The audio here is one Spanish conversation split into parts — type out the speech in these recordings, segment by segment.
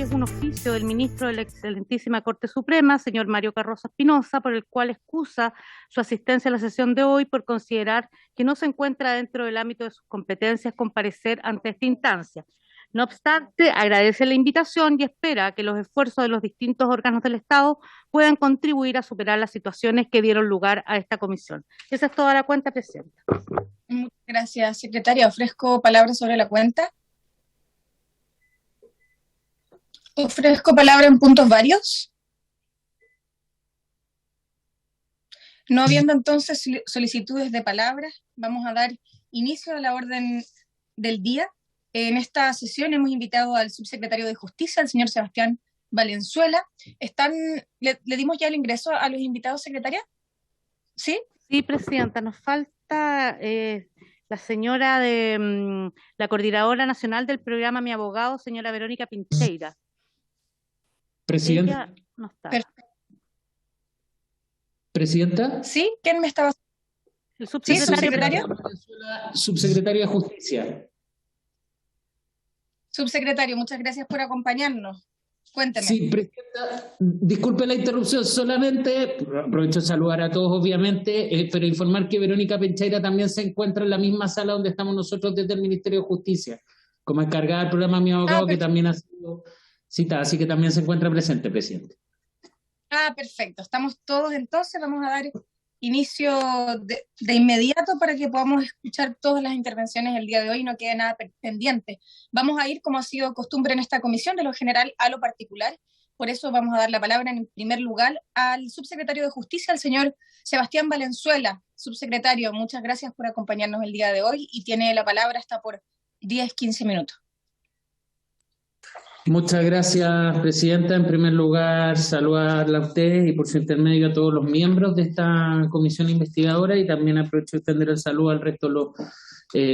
es un oficio del ministro de la Excelentísima Corte Suprema, señor Mario Carroza Espinosa, por el cual excusa su asistencia a la sesión de hoy por considerar que no se encuentra dentro del ámbito de sus competencias comparecer ante esta instancia. No obstante, agradece la invitación y espera que los esfuerzos de los distintos órganos del Estado puedan contribuir a superar las situaciones que dieron lugar a esta comisión. Esa es toda la cuenta, Presidenta. Muchas gracias, secretaria. Ofrezco palabras sobre la cuenta. Ofrezco palabra en puntos varios. No habiendo entonces solicitudes de palabras, vamos a dar inicio a la orden del día. En esta sesión hemos invitado al subsecretario de Justicia, el señor Sebastián Valenzuela. ¿Le dimos ya el ingreso a los invitados, secretaria? ¿Sí? Sí, Presidenta, nos falta la señora de la Coordinadora Nacional del Programa Mi Abogado, señora Verónica Pincheira. Presidenta. Ella no está. ¿Presidenta? ¿Sí? ¿Quién me estaba...? El subsecretario. Subsecretario de Justicia. Subsecretario, muchas gracias por acompañarnos. Cuénteme. Sí, Presidenta, disculpe la interrupción, solamente aprovecho de saludar a todos, obviamente, pero informar que Verónica Pincheira también se encuentra en la misma sala donde estamos nosotros desde el Ministerio de Justicia, como encargada del programa Mi Abogado, que también ha sido citada, así que también se encuentra presente, Presidente. Perfecto. Estamos todos entonces, vamos a dar inicio de inmediato para que podamos escuchar todas las intervenciones el día de hoy y no quede nada pendiente. Vamos a ir, como ha sido costumbre en esta comisión, de lo general a lo particular. Por eso vamos a dar la palabra en primer lugar al subsecretario de Justicia, el señor Sebastián Valenzuela. Subsecretario, muchas gracias por acompañarnos el día de hoy y tiene la palabra hasta por 10-15 minutos. Muchas gracias, Presidenta. En primer lugar, saludarla a usted y por su intermedio a todos los miembros de esta comisión investigadora y también aprovecho de extender el saludo al resto de los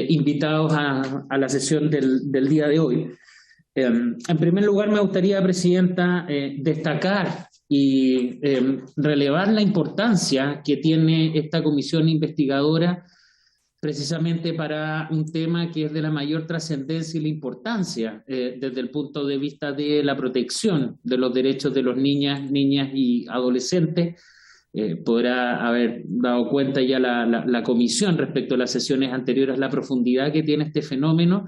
invitados a la sesión del día de hoy. En primer lugar, me gustaría, Presidenta, destacar y relevar la importancia que tiene esta comisión investigadora precisamente para un tema que es de la mayor trascendencia y la importancia desde el punto de vista de la protección de los derechos de los niñas y adolescentes. Podrá haber dado cuenta ya la comisión respecto a las sesiones anteriores, la profundidad que tiene este fenómeno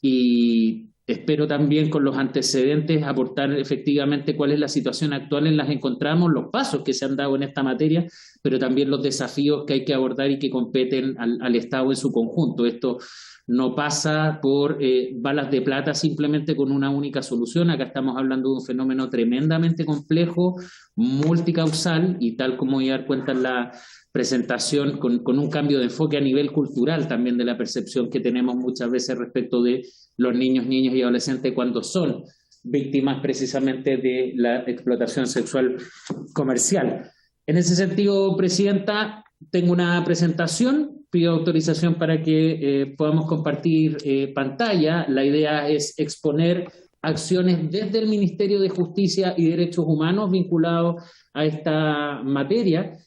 y espero también con los antecedentes aportar efectivamente cuál es la situación actual en la que encontramos, los pasos que se han dado en esta materia, pero también los desafíos que hay que abordar y que competen al Estado en su conjunto. Esto no pasa por balas de plata simplemente con una única solución. Acá estamos hablando de un fenómeno tremendamente complejo, multicausal y tal como voy a dar cuenta en la presentación, con un cambio de enfoque a nivel cultural también de la percepción que tenemos muchas veces respecto de los niños y adolescentes cuando son víctimas precisamente de la explotación sexual comercial. En ese sentido, Presidenta, tengo una presentación, pido autorización para que podamos compartir pantalla. La idea es exponer acciones desde el Ministerio de Justicia y Derechos Humanos vinculados a esta materia.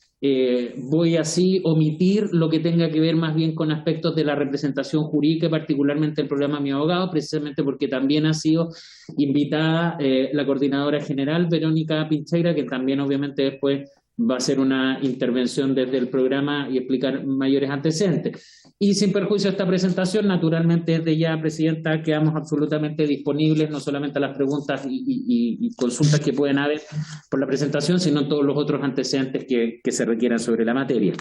Voy así omitir lo que tenga que ver más bien con aspectos de la representación jurídica, particularmente el programa Mi Abogado, precisamente porque también ha sido invitada la coordinadora general, Verónica Pincheira, que también obviamente después va a hacer una intervención desde el programa y explicar mayores antecedentes. Y sin perjuicio de esta presentación, naturalmente desde ya, Presidenta, quedamos absolutamente disponibles, no solamente a las preguntas y consultas que pueden haber por la presentación, sino todos los otros antecedentes que se requieran sobre la materia.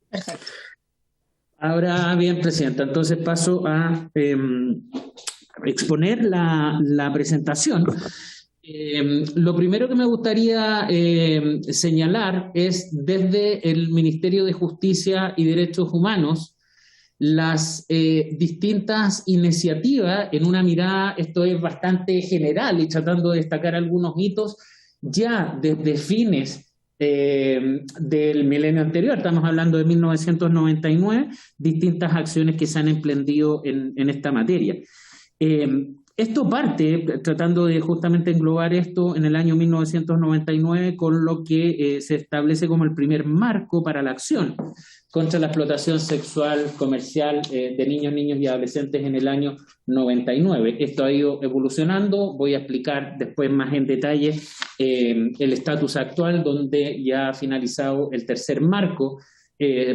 Perfecto. Ahora bien, Presidenta, entonces paso a exponer la presentación. Lo primero que me gustaría señalar es desde el Ministerio de Justicia y Derechos Humanos las distintas iniciativas en una mirada, esto es bastante general y tratando de destacar algunos hitos ya desde fines del milenio anterior, estamos hablando de 1999, distintas acciones que se han emprendido en esta materia. Esto parte, tratando de justamente englobar esto en el año 1999, con lo que se establece como el primer marco para la acción contra la explotación sexual comercial de niños, niñas y adolescentes en el año 99. Esto ha ido evolucionando, voy a explicar después más en detalle el estatus actual, donde ya ha finalizado el tercer marco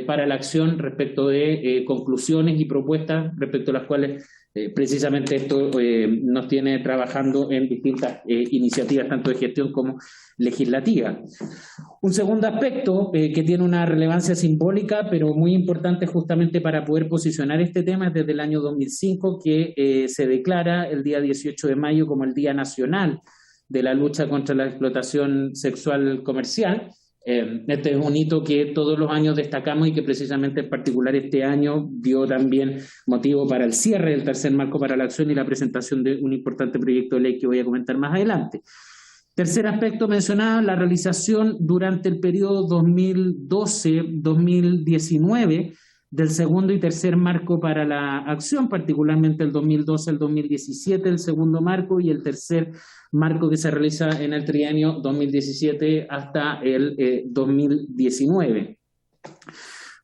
para la acción respecto de conclusiones y propuestas respecto a las cuales precisamente esto nos tiene trabajando en distintas iniciativas, tanto de gestión como legislativa. Un segundo aspecto que tiene una relevancia simbólica, pero muy importante justamente para poder posicionar este tema, es desde el año 2005 que se declara el día 18 de mayo como el Día Nacional de la Lucha contra la Explotación Sexual Comercial. Este es un hito que todos los años destacamos y que precisamente en particular este año dio también motivo para el cierre del tercer marco para la acción y la presentación de un importante proyecto de ley que voy a comentar más adelante. Tercer aspecto mencionado, la realización durante el periodo 2012-2019 del segundo y tercer marco para la acción, particularmente el 2012 al 2017, el segundo marco, y el tercer marco que se realiza en el trienio 2017 hasta el 2019.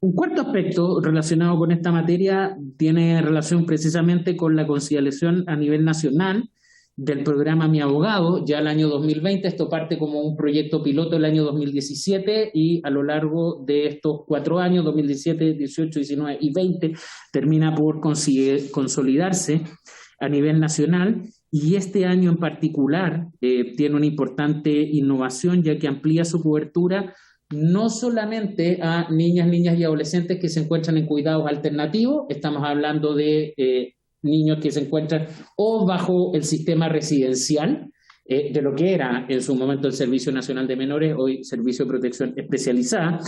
Un cuarto aspecto relacionado con esta materia tiene relación precisamente con la conciliación a nivel nacional del programa Mi Abogado. Ya el año 2020, esto parte como un proyecto piloto el año 2017 y a lo largo de estos 4 años, 2017, 18, 19 y 20, termina por consolidarse a nivel nacional, y este año en particular tiene una importante innovación, ya que amplía su cobertura no solamente a niñas, niñas y adolescentes que se encuentran en cuidados alternativos, estamos hablando de niños que se encuentran o bajo el sistema residencial de lo que era en su momento el Servicio Nacional de Menores, hoy Servicio de Protección Especializada,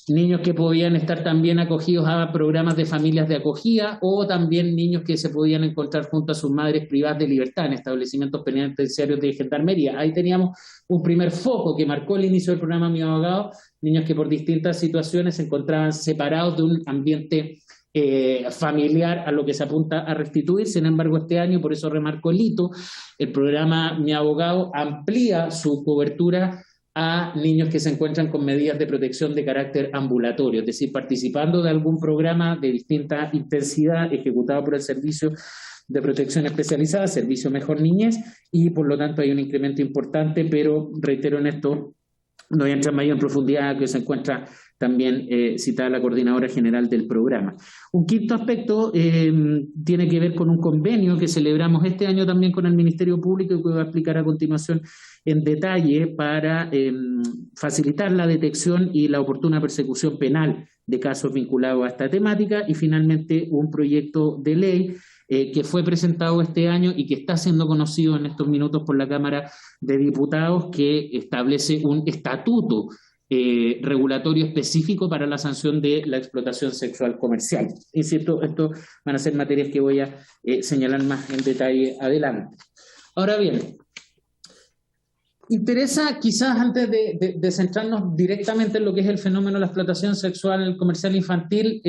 niños que podían estar también acogidos a programas de familias de acogida, o también niños que se podían encontrar junto a sus madres privadas de libertad en establecimientos penitenciarios de gendarmería. Ahí teníamos un primer foco que marcó el inicio del programa Mi Abogado, niños que por distintas situaciones se encontraban separados de un ambiente familiar a lo que se apunta a restituir. Sin embargo, este año, por eso remarco el hito, el programa Mi Abogado amplía su cobertura a niños que se encuentran con medidas de protección de carácter ambulatorio, es decir, participando de algún programa de distinta intensidad ejecutado por el Servicio de Protección Especializada, Servicio Mejor Niñez, y por lo tanto hay un incremento importante, pero reitero en esto, no voy a entrar mayor en profundidad, que se encuentra también citada la coordinadora general del programa. Un quinto aspecto tiene que ver con un convenio que celebramos este año también con el Ministerio Público y que voy a explicar a continuación en detalle para facilitar la detección y la oportuna persecución penal de casos vinculados a esta temática, y finalmente un proyecto de ley que fue presentado este año y que está siendo conocido en estos minutos por la Cámara de Diputados, que establece un estatuto regulatorio específico para la sanción de la explotación sexual comercial. Insisto, esto van a ser materias que voy a señalar más en detalle adelante. Ahora bien, interesa quizás antes de centrarnos directamente en lo que es el fenómeno de la explotación sexual comercial infantil,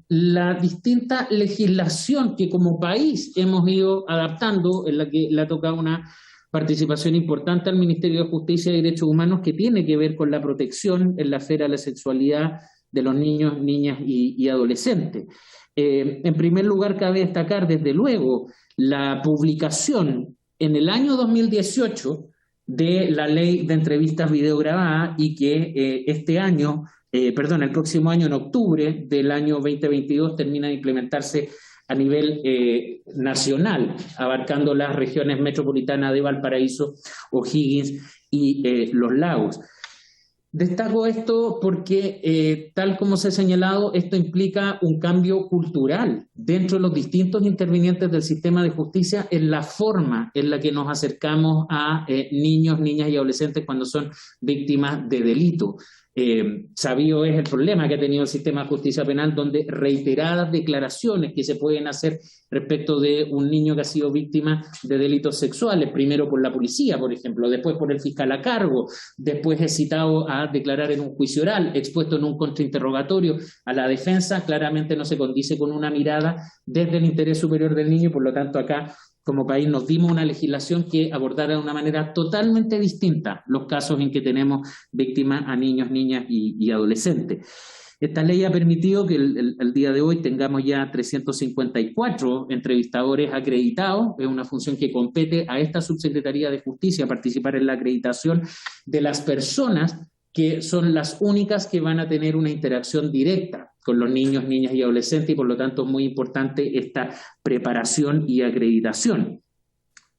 la distinta legislación que como país hemos ido adaptando, en la que le ha tocado una participación importante al Ministerio de Justicia y Derechos Humanos, que tiene que ver con la protección en la esfera de la sexualidad de los niños, niñas y adolescentes. En primer lugar, cabe destacar desde luego la publicación en el año 2018 de la ley de entrevistas videograbadas, y que el próximo año, en octubre del año 2022, termina de implementarse a nivel nacional, abarcando las regiones metropolitanas de Valparaíso, O'Higgins y Los Lagos. Destaco esto porque, tal como se ha señalado, esto implica un cambio cultural dentro de los distintos intervinientes del sistema de justicia en la forma en la que nos acercamos a niños, niñas y adolescentes cuando son víctimas de delito. Sabido es el problema que ha tenido el sistema de justicia penal, donde reiteradas declaraciones que se pueden hacer respecto de un niño que ha sido víctima de delitos sexuales, primero por la policía, por ejemplo, después por el fiscal a cargo, después es citado a declarar en un juicio oral, expuesto en un contrainterrogatorio a la defensa, claramente no se condice con una mirada desde el interés superior del niño, y por lo tanto acá como país nos dimos una legislación que abordara de una manera totalmente distinta los casos en que tenemos víctimas a niños, niñas y adolescentes. Esta ley ha permitido que el día de hoy tengamos ya 354 entrevistadores acreditados. Es una función que compete a esta Subsecretaría de Justicia participar en la acreditación de las personas que son las únicas que van a tener una interacción directa con los niños, niñas y adolescentes, y por lo tanto es muy importante esta preparación y acreditación.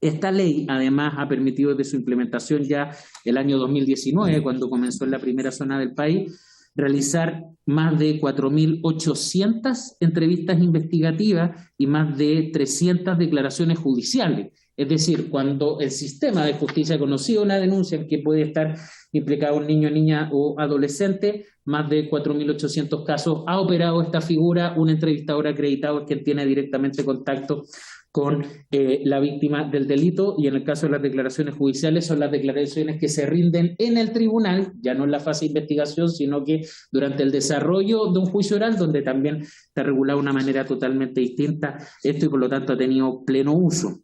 Esta ley, además, ha permitido desde su implementación ya el año 2019, cuando comenzó en la primera zona del país, realizar más de 4.800 entrevistas investigativas y más de 300 declaraciones judiciales. Es decir, cuando el sistema de justicia ha conocido una denuncia en que puede estar implicado un niño, niña o adolescente, más de 4.800 casos ha operado esta figura, un entrevistador acreditado es quien tiene directamente contacto con la víctima del delito, y en el caso de las declaraciones judiciales son las declaraciones que se rinden en el tribunal, ya no en la fase de investigación, sino que durante el desarrollo de un juicio oral, donde también está regulado de una manera totalmente distinta esto y por lo tanto ha tenido pleno uso.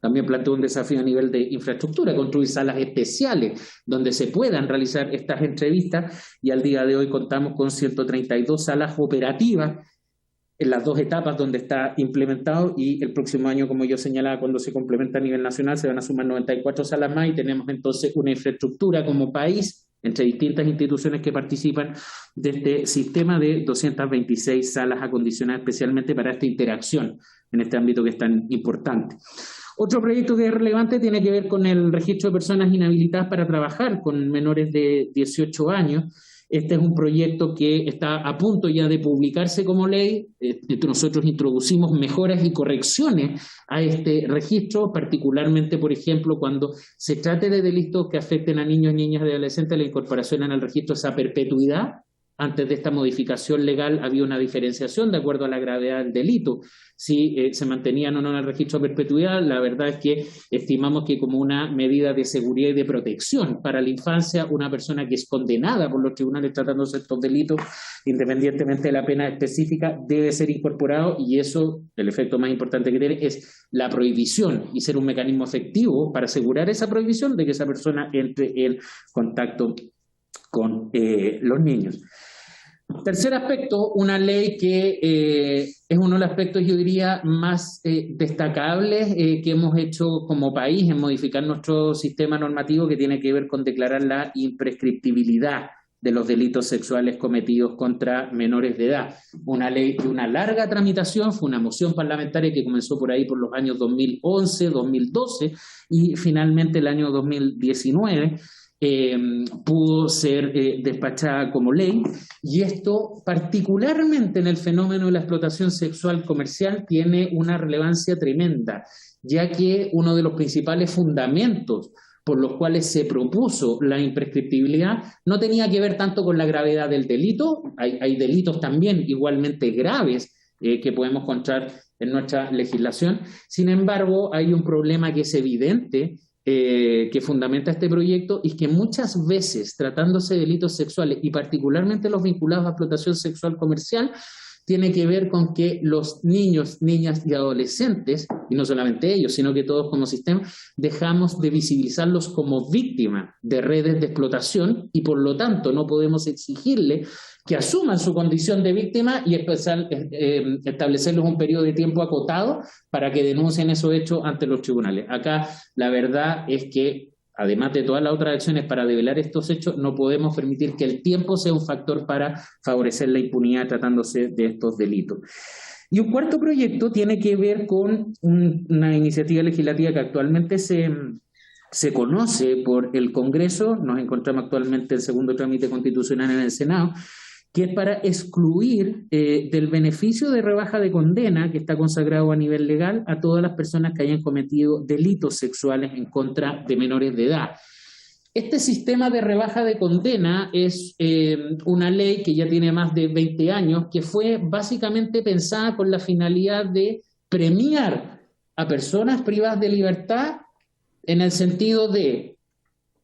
También planteó un desafío a nivel de infraestructura, construir salas especiales donde se puedan realizar estas entrevistas, y al día de hoy contamos con 132 salas operativas en las dos etapas donde está implementado, y el próximo año, como yo señalaba, cuando se complementa a nivel nacional, se van a sumar 94 salas más, y tenemos entonces una infraestructura como país entre distintas instituciones que participan de este sistema de 226 salas acondicionadas especialmente para esta interacción en este ámbito que es tan importante. Otro proyecto que es relevante tiene que ver con el registro de personas inhabilitadas para trabajar con menores de 18 años. Este es un proyecto que está a punto ya de publicarse como ley. Nosotros introducimos mejoras y correcciones a este registro, particularmente, por ejemplo, cuando se trate de delitos que afecten a niños, niñas y adolescentes, la incorporación en el registro esa perpetuidad. Antes de esta modificación legal había una diferenciación de acuerdo a la gravedad del delito. Si se mantenían o no en el registro de perpetuidad, la verdad es que estimamos que como una medida de seguridad y de protección para la infancia, una persona que es condenada por los tribunales tratándose de estos delitos, independientemente de la pena específica, debe ser incorporado, y eso, el efecto más importante que tiene es la prohibición y ser un mecanismo efectivo para asegurar esa prohibición de que esa persona entre en contacto con los niños. Tercer aspecto, una ley que es uno de los aspectos, yo diría, más destacables que hemos hecho como país en modificar nuestro sistema normativo, que tiene que ver con declarar la imprescriptibilidad de los delitos sexuales cometidos contra menores de edad. Una ley de una larga tramitación, fue una moción parlamentaria que comenzó por ahí por los años 2011, 2012 y finalmente el año 2019 pudo ser despachada como ley, y esto particularmente en el fenómeno de la explotación sexual comercial tiene una relevancia tremenda, ya que uno de los principales fundamentos por los cuales se propuso la imprescriptibilidad no tenía que ver tanto con la gravedad del delito. Hay delitos también igualmente graves que podemos encontrar en nuestra legislación. Sin embargo, hay un problema que es evidente que fundamenta este proyecto, y que muchas veces, tratándose de delitos sexuales y particularmente los vinculados a explotación sexual comercial, tiene que ver con que los niños, niñas y adolescentes, y no solamente ellos, sino que todos como sistema, dejamos de visibilizarlos como víctimas de redes de explotación, y por lo tanto no podemos exigirle que asuman su condición de víctima y establecerles un periodo de tiempo acotado para que denuncien esos hechos ante los tribunales. Acá la verdad es que, además de todas las otras acciones para develar estos hechos, no podemos permitir que el tiempo sea un factor para favorecer la impunidad tratándose de estos delitos. Y un cuarto proyecto tiene que ver con una iniciativa legislativa que actualmente se conoce por el Congreso. Nos encontramos actualmente en segundo trámite constitucional en el Senado, que es para excluir del beneficio de rebaja de condena, que está consagrado a nivel legal, a todas las personas que hayan cometido delitos sexuales en contra de menores de edad. Este sistema de rebaja de condena es una ley que ya tiene más de 20 años, que fue básicamente pensada con la finalidad de premiar a personas privadas de libertad en el sentido de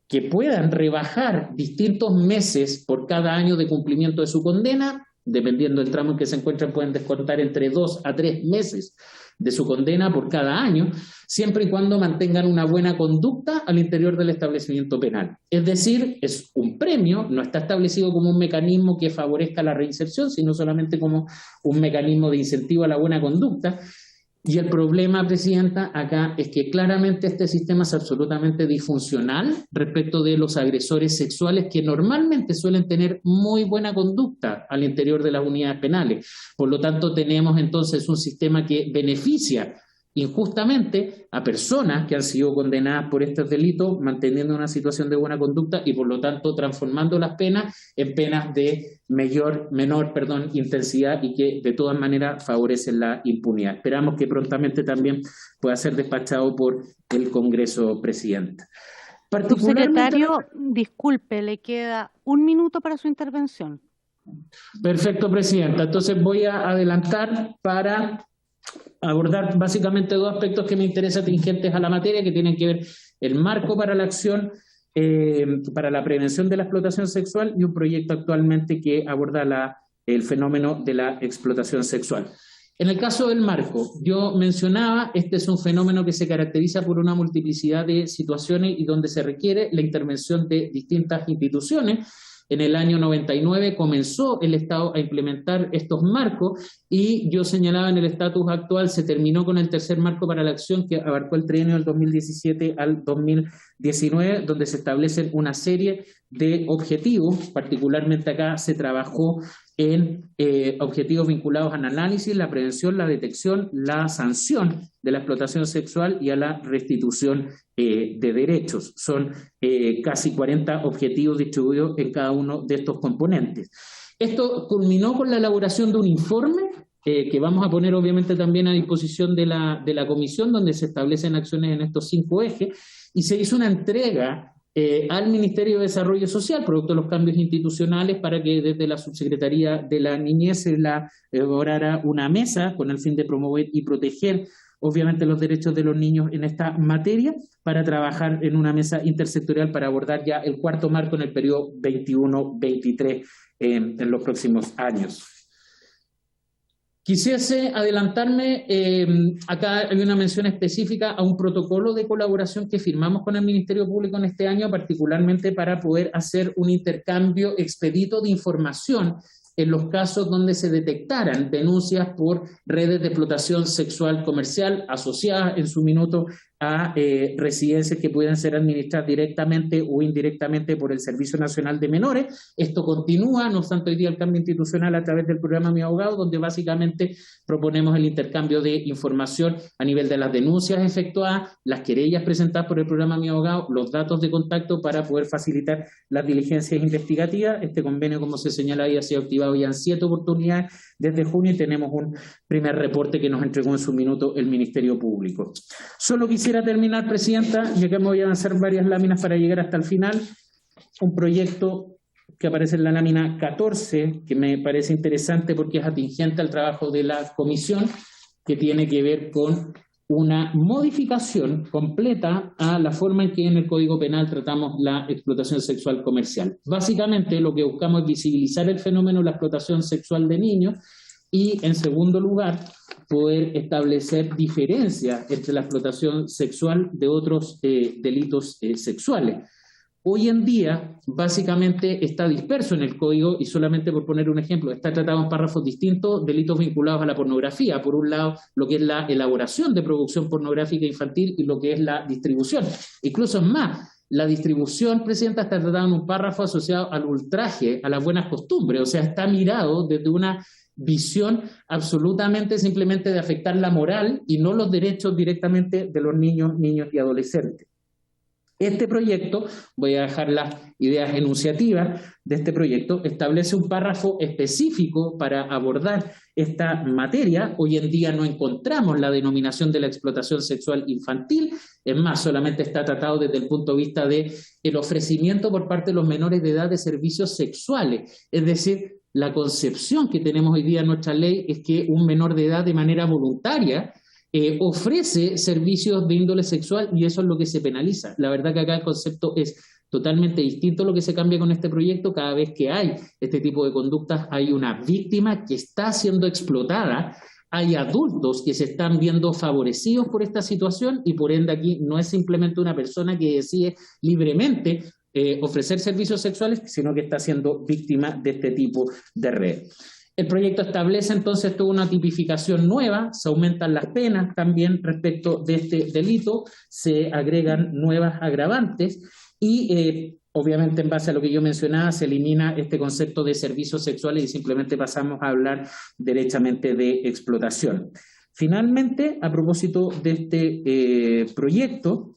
que puedan rebajar distintos meses por cada año de cumplimiento de su condena. Dependiendo del tramo en que se encuentran, pueden descontar entre 2 a 3 meses de su condena por cada año, siempre y cuando mantengan una buena conducta al interior del establecimiento penal. Es decir, es un premio, no está establecido como un mecanismo que favorezca la reinserción, sino solamente como un mecanismo de incentivo a la buena conducta. Y el problema, Presidenta, acá es que claramente este sistema es absolutamente disfuncional respecto de los agresores sexuales que normalmente suelen tener muy buena conducta al interior de las unidades penales. Por lo tanto, tenemos entonces un sistema que beneficia injustamente a personas que han sido condenadas por estos delitos, manteniendo una situación de buena conducta y por lo tanto transformando las penas en penas de menor intensidad y que de todas maneras favorecen la impunidad. Esperamos que prontamente también pueda ser despachado por el Congreso, Presidenta. Subsecretario, disculpe, le queda 1 minuto para su intervención. Perfecto, Presidenta. Entonces voy a adelantar para abordar básicamente 2 aspectos que me interesan tingentes a la materia, que tienen que ver el marco para la acción, para la prevención de la explotación sexual y un proyecto actualmente que aborda el fenómeno de la explotación sexual. En el caso del marco, yo mencionaba, este es un fenómeno que se caracteriza por una multiplicidad de situaciones y donde se requiere la intervención de distintas instituciones. En el año 99 comenzó el Estado a implementar estos marcos y yo señalaba en el estatus actual se terminó con el tercer marco para la acción que abarcó el trienio del 2017 al 2019, donde se establecen una serie de objetivos. Particularmente acá se trabajó en objetivos vinculados al análisis, la prevención, la detección, la sanción de la explotación sexual y a la restitución de derechos. Son casi 40 objetivos distribuidos en cada uno de estos componentes. Esto culminó con la elaboración de un informe que vamos a poner obviamente también a disposición de la comisión, donde se establecen acciones en estos 5 ejes, y se hizo una entrega al Ministerio de Desarrollo Social, producto de los cambios institucionales, para que desde la Subsecretaría de la Niñez se elaborara una mesa con el fin de promover y proteger obviamente los derechos de los niños en esta materia, para trabajar en una mesa intersectorial para abordar ya el 4º marco en el periodo 21-23 en los próximos años. Quisiese adelantarme, acá hay una mención específica a un protocolo de colaboración que firmamos con el Ministerio Público en este año, particularmente para poder hacer un intercambio expedito de información en los casos donde se detectaran denuncias por redes de explotación sexual comercial asociadas en su minuto a residencias que puedan ser administradas directamente o indirectamente por el Servicio Nacional de Menores. Esto continúa, no obstante hoy día el cambio institucional a través del programa Mi Abogado, donde básicamente proponemos el intercambio de información a nivel de las denuncias efectuadas, las querellas presentadas por el programa Mi Abogado, los datos de contacto para poder facilitar las diligencias investigativas. Este convenio, como se señala, había sido activado ya en 7 oportunidades desde junio y tenemos un primer reporte que nos entregó en su minuto el Ministerio Público. Solo quisiera terminar, Presidenta, ya que me voy a avanzar varias láminas para llegar hasta el final, un proyecto que aparece en la lámina 14, que me parece interesante porque es atingente al trabajo de la comisión, que tiene que ver con una modificación completa a la forma en que en el Código Penal tratamos la explotación sexual comercial. Básicamente lo que buscamos es visibilizar el fenómeno de la explotación sexual de niños y, en segundo lugar, poder establecer diferencias entre la explotación sexual de otros delitos sexuales. Hoy en día, básicamente, está disperso en el Código y solamente por poner un ejemplo, está tratado en párrafos distintos delitos vinculados a la pornografía. Por un lado, lo que es la elaboración de producción pornográfica infantil y lo que es la distribución. Incluso es más, la distribución, Presidenta, está tratada en un párrafo asociado al ultraje, a las buenas costumbres. O sea, está mirado desde una visión absolutamente simplemente de afectar la moral y no los derechos directamente de los niños y adolescentes. Este proyecto, voy a dejar las ideas enunciativas de este proyecto, establece un párrafo específico para abordar esta materia. Hoy en día no encontramos la denominación de la explotación sexual infantil, es más, solamente está tratado desde el punto de vista de el ofrecimiento por parte de los menores de edad de servicios sexuales, es decir, la concepción que tenemos hoy día en nuestra ley es que un menor de edad de manera voluntaria ofrece servicios de índole sexual y eso es lo que se penaliza. La verdad que acá el concepto es totalmente distinto a lo que se cambia con este proyecto. Cada vez que hay este tipo de conductas hay una víctima que está siendo explotada hay adultos que se están viendo favorecidos por esta situación y por ende aquí no es simplemente una persona que decide libremente ofrecer servicios sexuales, sino que está siendo víctima de este tipo de red. El proyecto establece entonces toda una tipificación nueva, se aumentan las penas también respecto de este delito, se agregan nuevas agravantes y obviamente en base a lo que yo mencionaba se elimina este concepto de servicios sexuales y simplemente pasamos a hablar derechamente de explotación. Finalmente, a propósito de este proyecto,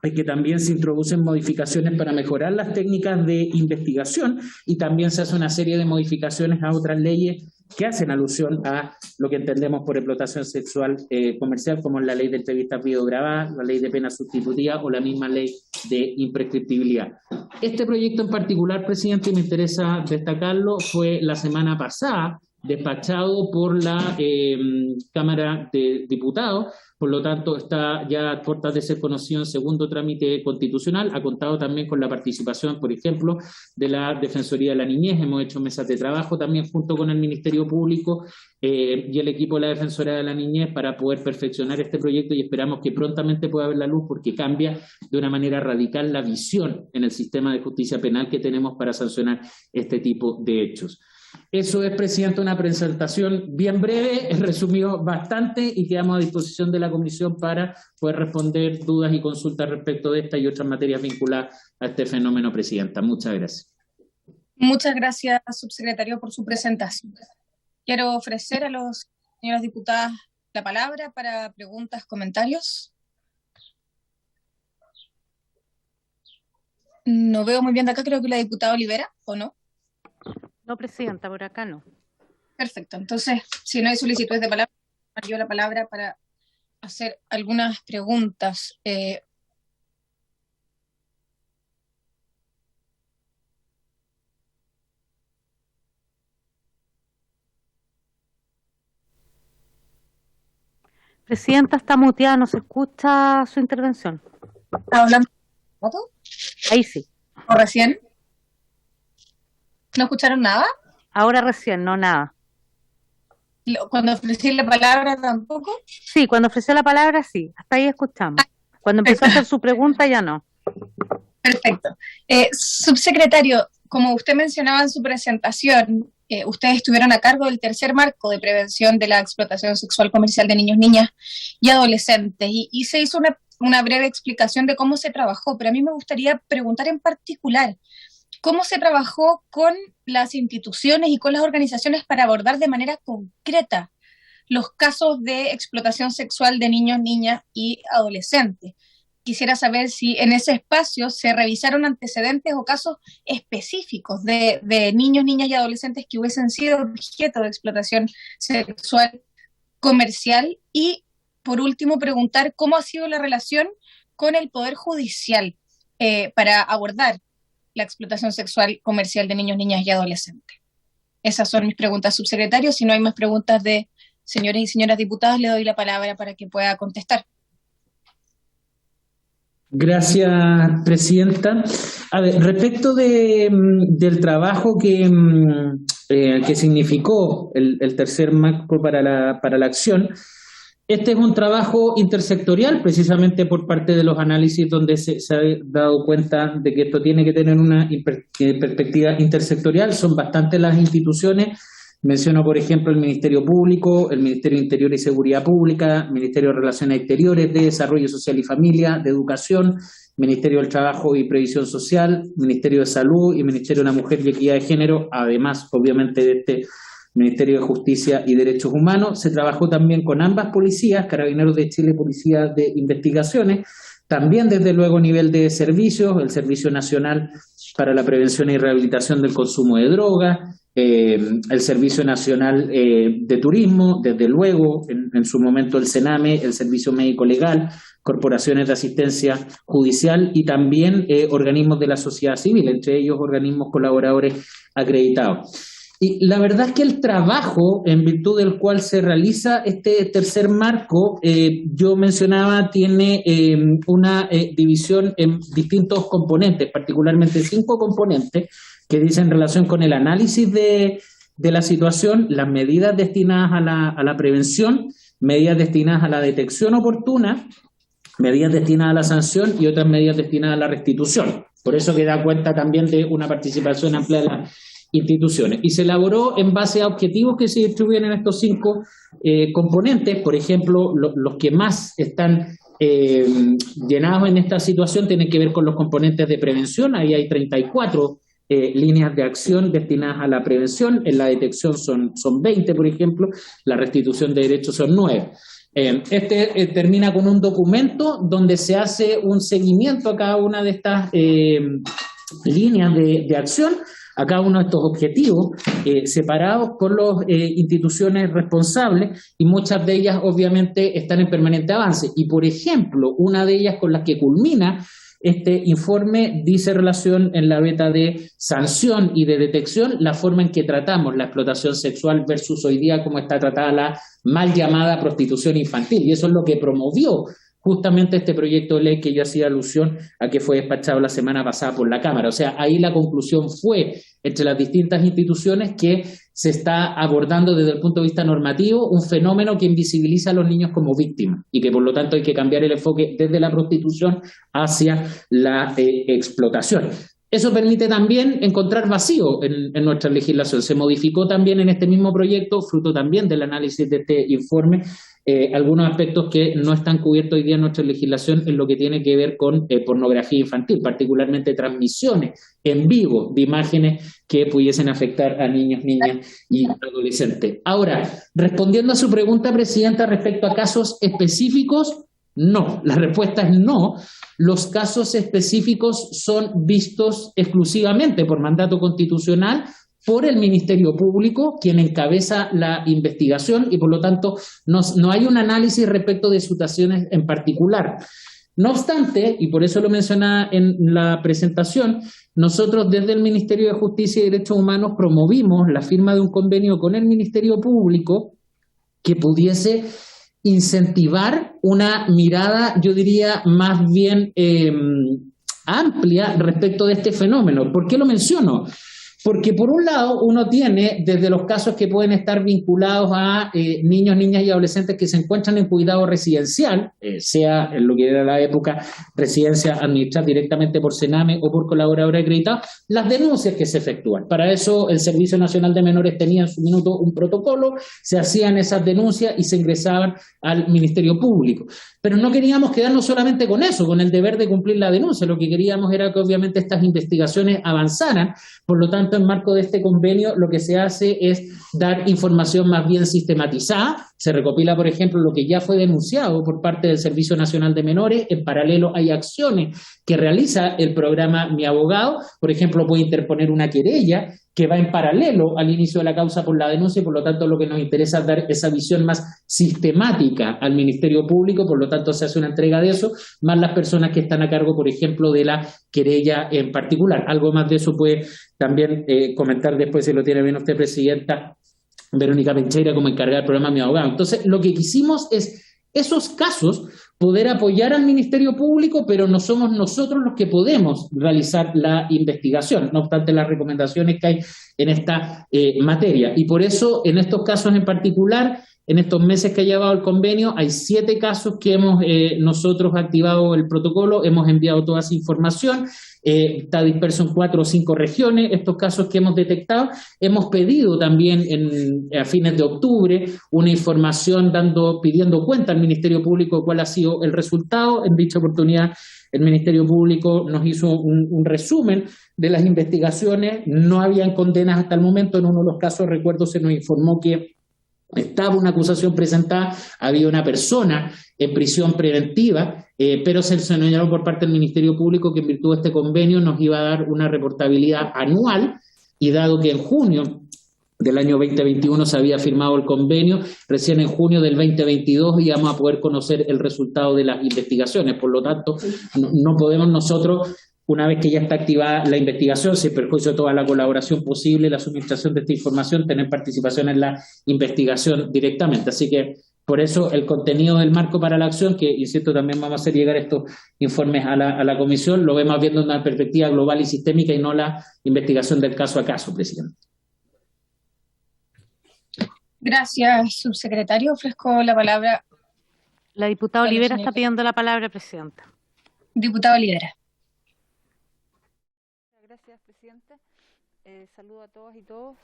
es que también se introducen modificaciones para mejorar las técnicas de investigación y también se hace una serie de modificaciones a otras leyes que hacen alusión a lo que entendemos por explotación sexual comercial, como la ley de entrevistas videograbadas, la ley de pena sustitutiva o la misma ley de imprescriptibilidad. Este proyecto en particular, presidente, y me interesa destacarlo, fue la semana pasada despachado por la Cámara de Diputados, por lo tanto está ya a puertas de ser conocido en segundo trámite constitucional, ha contado también con la participación, por ejemplo, de la Defensoría de la Niñez, hemos hecho mesas de trabajo también junto con el Ministerio Público y el equipo de la Defensoría de la Niñez para poder perfeccionar este proyecto y esperamos que prontamente pueda ver la luz porque cambia de una manera radical la visión en el sistema de justicia penal que tenemos para sancionar este tipo de hechos. Eso es, presidente, una presentación bien breve, resumió bastante y quedamos a disposición de la comisión para poder responder dudas y consultas respecto de esta y otras materias vinculadas a este fenómeno, presidenta. Muchas gracias. Muchas gracias, subsecretario, por su presentación. Quiero ofrecer a las señoras diputadas la palabra para preguntas, comentarios. No veo muy bien de acá, creo que la diputada Olivera, ¿o no? No, presidenta, por acá no. Perfecto, entonces, si no hay solicitudes de palabra, yo la palabra para hacer algunas preguntas. Presidenta, está muteada, no se escucha su intervención. ¿Está hablando? Ahí sí. ¿O recién? ¿No escucharon nada? Ahora recién, no nada. ¿Cuando ofrecí la palabra tampoco? Sí, cuando ofreció la palabra sí, hasta ahí escuchamos. Cuando empezó a hacer su pregunta ya no. Perfecto. Subsecretario, como usted mencionaba en su presentación, ustedes estuvieron a cargo del tercer marco de prevención de la explotación sexual comercial de niños, niñas y adolescentes y se hizo una breve explicación de cómo se trabajó, pero a mí me gustaría preguntar en particular, ¿cómo se trabajó con las instituciones y con las organizaciones para abordar de manera concreta los casos de explotación sexual de niños, niñas y adolescentes? Quisiera saber si en ese espacio se revisaron antecedentes o casos específicos de niños, niñas y adolescentes que hubiesen sido objeto de explotación sexual comercial. Y, por último, preguntar cómo ha sido la relación con el Poder Judicial para abordar la explotación sexual comercial de niños, niñas y adolescentes. Esas son mis preguntas, subsecretario. Si no hay más preguntas de señores y señoras diputadas, le doy la palabra para que pueda contestar. Gracias, presidenta. A ver, respecto del trabajo que significó el tercer marco para la acción, este es un trabajo intersectorial, precisamente por parte de los análisis donde se ha dado cuenta de que esto tiene que tener una perspectiva intersectorial. Son bastantes las instituciones. Menciono, por ejemplo, el Ministerio Público, el Ministerio de Interior y Seguridad Pública, Ministerio de Relaciones Exteriores, de Desarrollo Social y Familia, de Educación, Ministerio del Trabajo y Previsión Social, Ministerio de Salud y Ministerio de la Mujer y Equidad de Género, además, obviamente, de este Ministerio de Justicia y Derechos Humanos. Se trabajó también con ambas policías, Carabineros de Chile y Policía de Investigaciones, también desde luego a nivel de servicios, el Servicio Nacional para la Prevención y Rehabilitación del Consumo de Drogas, el Servicio Nacional de Turismo, desde luego, en su momento el CENAME, el Servicio Médico Legal, corporaciones de asistencia judicial y también organismos de la sociedad civil, entre ellos organismos colaboradores acreditados. Y la verdad es que el trabajo en virtud del cual se realiza este tercer marco, yo mencionaba, tiene una división en distintos componentes, particularmente 5 componentes que dicen relación con el análisis de de la situación, las medidas destinadas a la prevención, medidas destinadas a la detección oportuna, medidas destinadas a la sanción y otras medidas destinadas a la restitución. Por eso que da cuenta también de una participación amplia de las instituciones. Y se elaboró en base a objetivos que se distribuyen en estos 5 componentes. Por ejemplo, los que más están llenados en esta situación tienen que ver con los componentes de prevención. Ahí hay 34 líneas de acción destinadas a la prevención. En la detección son 20, por ejemplo. La restitución de derechos son 9. Termina con un documento donde se hace un seguimiento a cada una de estas líneas de acción, a cada uno de estos objetivos, separados por las instituciones responsables, y muchas de ellas obviamente están en permanente avance. Y por ejemplo, una de ellas con las que culmina este informe dice relación en la beta de sanción y de detección, la forma en que tratamos la explotación sexual versus hoy día como está tratada la mal llamada prostitución infantil. Y eso es lo que promovió justamente este proyecto de ley que yo hacía alusión a que fue despachado la semana pasada por la Cámara. O sea, ahí la conclusión fue, entre las distintas instituciones, que se está abordando desde el punto de vista normativo un fenómeno que invisibiliza a los niños como víctimas y que por lo tanto hay que cambiar el enfoque desde la prostitución hacia la explotación. Eso permite también encontrar vacío en nuestra legislación. Se modificó también en este mismo proyecto, fruto también del análisis de este informe, algunos aspectos que no están cubiertos hoy día en nuestra legislación en lo que tiene que ver con pornografía infantil, particularmente transmisiones en vivo de imágenes que pudiesen afectar a niños, niñas y adolescentes. Ahora, respondiendo a su pregunta, Presidenta, respecto a casos específicos, no, la respuesta es no. Los casos específicos son vistos exclusivamente por mandato constitucional por el Ministerio Público, quien encabeza la investigación, y por lo tanto no hay un análisis respecto de situaciones en particular. No obstante, y por eso lo mencionaba en la presentación, nosotros desde el Ministerio de Justicia y Derechos Humanos promovimos la firma de un convenio con el Ministerio Público que pudiese incentivar una mirada, yo diría, más bien amplia respecto de este fenómeno. ¿Por qué lo menciono? Porque por un lado uno tiene desde los casos que pueden estar vinculados a niños, niñas y adolescentes que se encuentran en cuidado residencial, sea en lo que era la época residencia administrada directamente por Sename o por colaboradores acreditados, las denuncias que se efectúan. Para eso el Servicio Nacional de Menores tenía en su minuto un protocolo, se hacían esas denuncias y se ingresaban al Ministerio Público. Pero no queríamos quedarnos solamente con eso, con el deber de cumplir la denuncia. Lo que queríamos era que obviamente estas investigaciones avanzaran. Por lo tanto, en marco de este convenio, lo que se hace es dar información más bien sistematizada. Se recopila, por ejemplo, lo que ya fue denunciado por parte del Servicio Nacional de Menores. En paralelo hay acciones que realiza el programa Mi Abogado. Por ejemplo, puede interponer una querella que va en paralelo al inicio de la causa por la denuncia, y por lo tanto lo que nos interesa es dar esa visión más sistemática al Ministerio Público. Por lo tanto se hace una entrega de eso, más las personas que están a cargo, por ejemplo, de la querella en particular. Algo más de eso puede también comentar después, si lo tiene bien usted, Presidenta, Verónica Pencheira, como encargada del programa Mi Abogado. Entonces, lo que quisimos es esos casos poder apoyar al Ministerio Público, pero no somos nosotros los que podemos realizar la investigación, no obstante las recomendaciones que hay en esta materia. Y por eso, en estos casos en particular, en estos meses que ha llevado el convenio, hay 7 casos que hemos nosotros activado el protocolo, hemos enviado toda esa información, está disperso en 4 o 5 regiones, estos casos que hemos detectado. Hemos pedido también a fines de octubre una información pidiendo cuenta al Ministerio Público de cuál ha sido el resultado. En dicha oportunidad el Ministerio Público nos hizo un resumen de las investigaciones. No habían condenas hasta el momento. En uno de los casos, recuerdo, se nos informó que estaba una acusación presentada, había una persona en prisión preventiva, pero se señaló por parte del Ministerio Público que en virtud de este convenio nos iba a dar una reportabilidad anual, y dado que en junio del año 2021 se había firmado el convenio, recién en junio del 2022 íbamos a poder conocer el resultado de las investigaciones. Por lo tanto, no podemos nosotros, una vez que ya está activada la investigación, sin perjuicio de toda la colaboración posible, la suministración de esta información, tener participación en la investigación directamente. Así que por eso el contenido del marco para la acción, que insisto también vamos a hacer llegar estos informes a la Comisión, lo vemos viendo en una perspectiva global y sistémica y no la investigación del caso a caso, Presidente. Gracias, subsecretario. Ofrezco la palabra. La diputada Olivera está pidiendo la palabra, presidenta. Diputada Olivera. Gracias, presidenta. Saludo a todas y todos.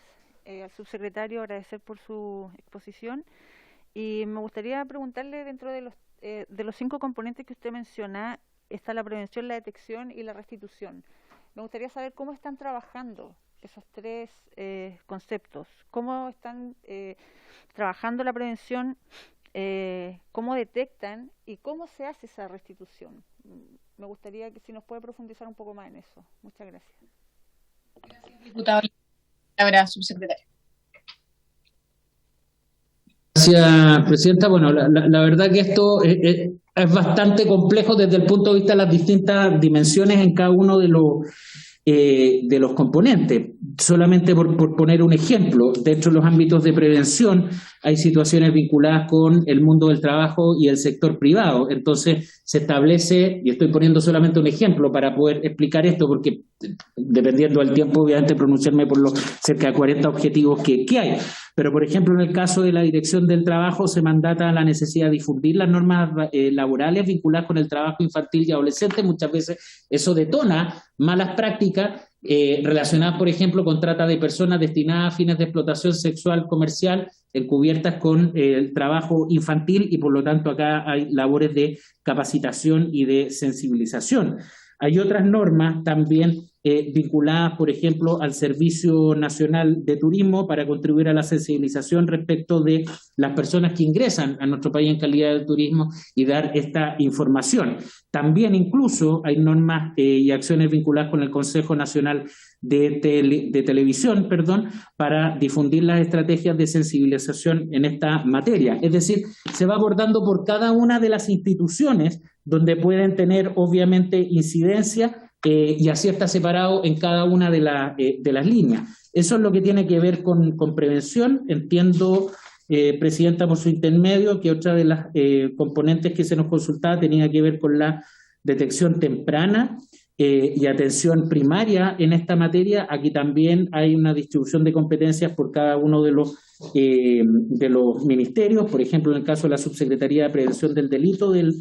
Al subsecretario, agradecer por su exposición. Y me gustaría preguntarle, dentro de los 5 componentes que usted menciona, está la prevención, la detección y la restitución. Me gustaría saber cómo están trabajando esos 3 conceptos. ¿Cómo están trabajando la prevención? ¿Cómo detectan? ¿Y cómo se hace esa restitución? Me gustaría que si nos puede profundizar un poco más en eso. Muchas gracias. Gracias, diputada. Palabra, subsecretario. Gracias, presidenta. Bueno, la verdad que esto es bastante complejo desde el punto de vista de las distintas dimensiones en cada uno de los componentes. Solamente por poner un ejemplo, dentro de los ámbitos de prevención hay situaciones vinculadas con el mundo del trabajo y el sector privado. Entonces se establece, y estoy poniendo solamente un ejemplo para poder explicar esto, porque dependiendo del tiempo, obviamente pronunciarme por los cerca de 40 objetivos que hay. Pero, por ejemplo, en el caso de la Dirección del Trabajo se mandata la necesidad de difundir las normas laborales vinculadas con el trabajo infantil y adolescente. Muchas veces eso detona malas prácticas relacionadas, por ejemplo, con trata de personas destinadas a fines de explotación sexual comercial encubiertas con el trabajo infantil, y por lo tanto acá hay labores de capacitación y de sensibilización. Hay otras normas también vinculadas, por ejemplo, al Servicio Nacional de Turismo para contribuir a la sensibilización respecto de las personas que ingresan a nuestro país en calidad de turismo y dar esta información. También incluso hay normas y acciones vinculadas con el Consejo Nacional de Televisión, para difundir las estrategias de sensibilización en esta materia. Es decir, se va abordando por cada una de las instituciones donde pueden tener obviamente incidencia, y así está separado en cada una de las líneas. Eso es lo que tiene que ver con prevención. Entiendo, presidenta, por su intermedio, que otra de las componentes que se nos consultaba tenía que ver con la detección temprana y atención primaria en esta materia. Aquí también hay una distribución de competencias por cada uno de los ministerios. Por ejemplo, en el caso de la Subsecretaría de Prevención del Delito del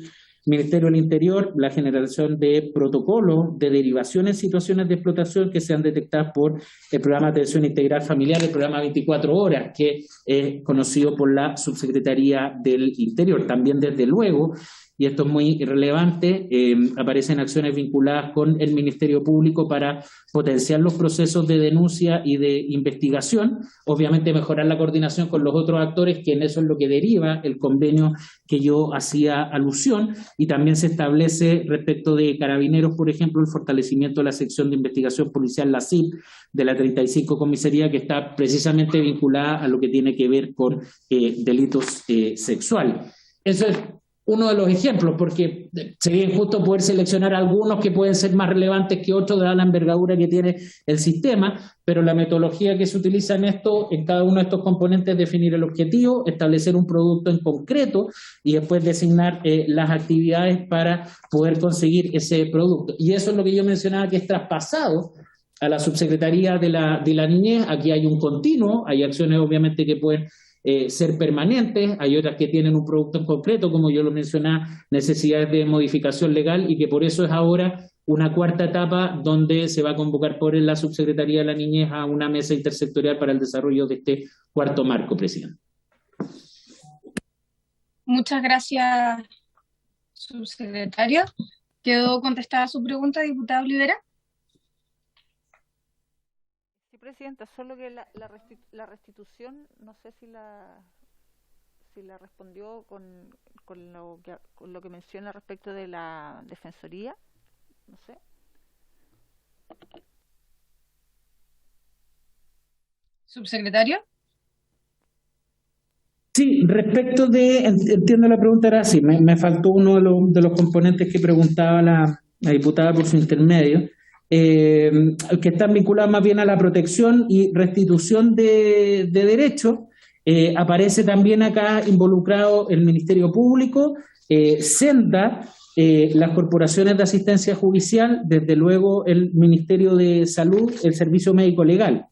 Ministerio del Interior, la generación de protocolos de derivación en situaciones de explotación que sean detectadas por el Programa de Atención Integral Familiar, el programa 24 horas, que es conocido por la Subsecretaría del Interior. También, desde luego, y esto es muy relevante, aparecen acciones vinculadas con el Ministerio Público para potenciar los procesos de denuncia y de investigación, obviamente mejorar la coordinación con los otros actores, que en eso es lo que deriva el convenio que yo hacía alusión, y también se establece respecto de Carabineros, por ejemplo, el fortalecimiento de la sección de investigación policial, la SIP, de la 35 Comisaría, que está precisamente vinculada a lo que tiene que ver con delitos sexuales. Eso es uno de los ejemplos, porque sería injusto poder seleccionar algunos que pueden ser más relevantes que otros, dada la envergadura que tiene el sistema, pero la metodología que se utiliza en cada uno de estos componentes es definir el objetivo, establecer un producto en concreto y después designar las actividades para poder conseguir ese producto. Y eso es lo que yo mencionaba, que es traspasado a la Subsecretaría de la Niñez. Aquí hay un continuo, hay acciones obviamente que pueden ser permanentes, hay otras que tienen un producto en concreto, como yo lo mencionaba, necesidades de modificación legal, y que por eso es ahora una cuarta etapa donde se va a convocar por la Subsecretaría de la Niñez a una mesa intersectorial para el desarrollo de este cuarto marco, presidente. Muchas gracias, subsecretario. ¿Quedó contestada su pregunta, diputada Olivera? Presidenta, solo que la restitución, no sé si la respondió con lo que menciona respecto de la Defensoría, no sé. Subsecretario. Sí, respecto entiendo la pregunta, era así, me faltó uno de los componentes que preguntaba la diputada por su intermedio, que están vinculados más bien a la protección y restitución de derechos. Aparece también acá involucrado el Ministerio Público, Senda, las corporaciones de asistencia judicial, desde luego el Ministerio de Salud, el Servicio Médico Legal.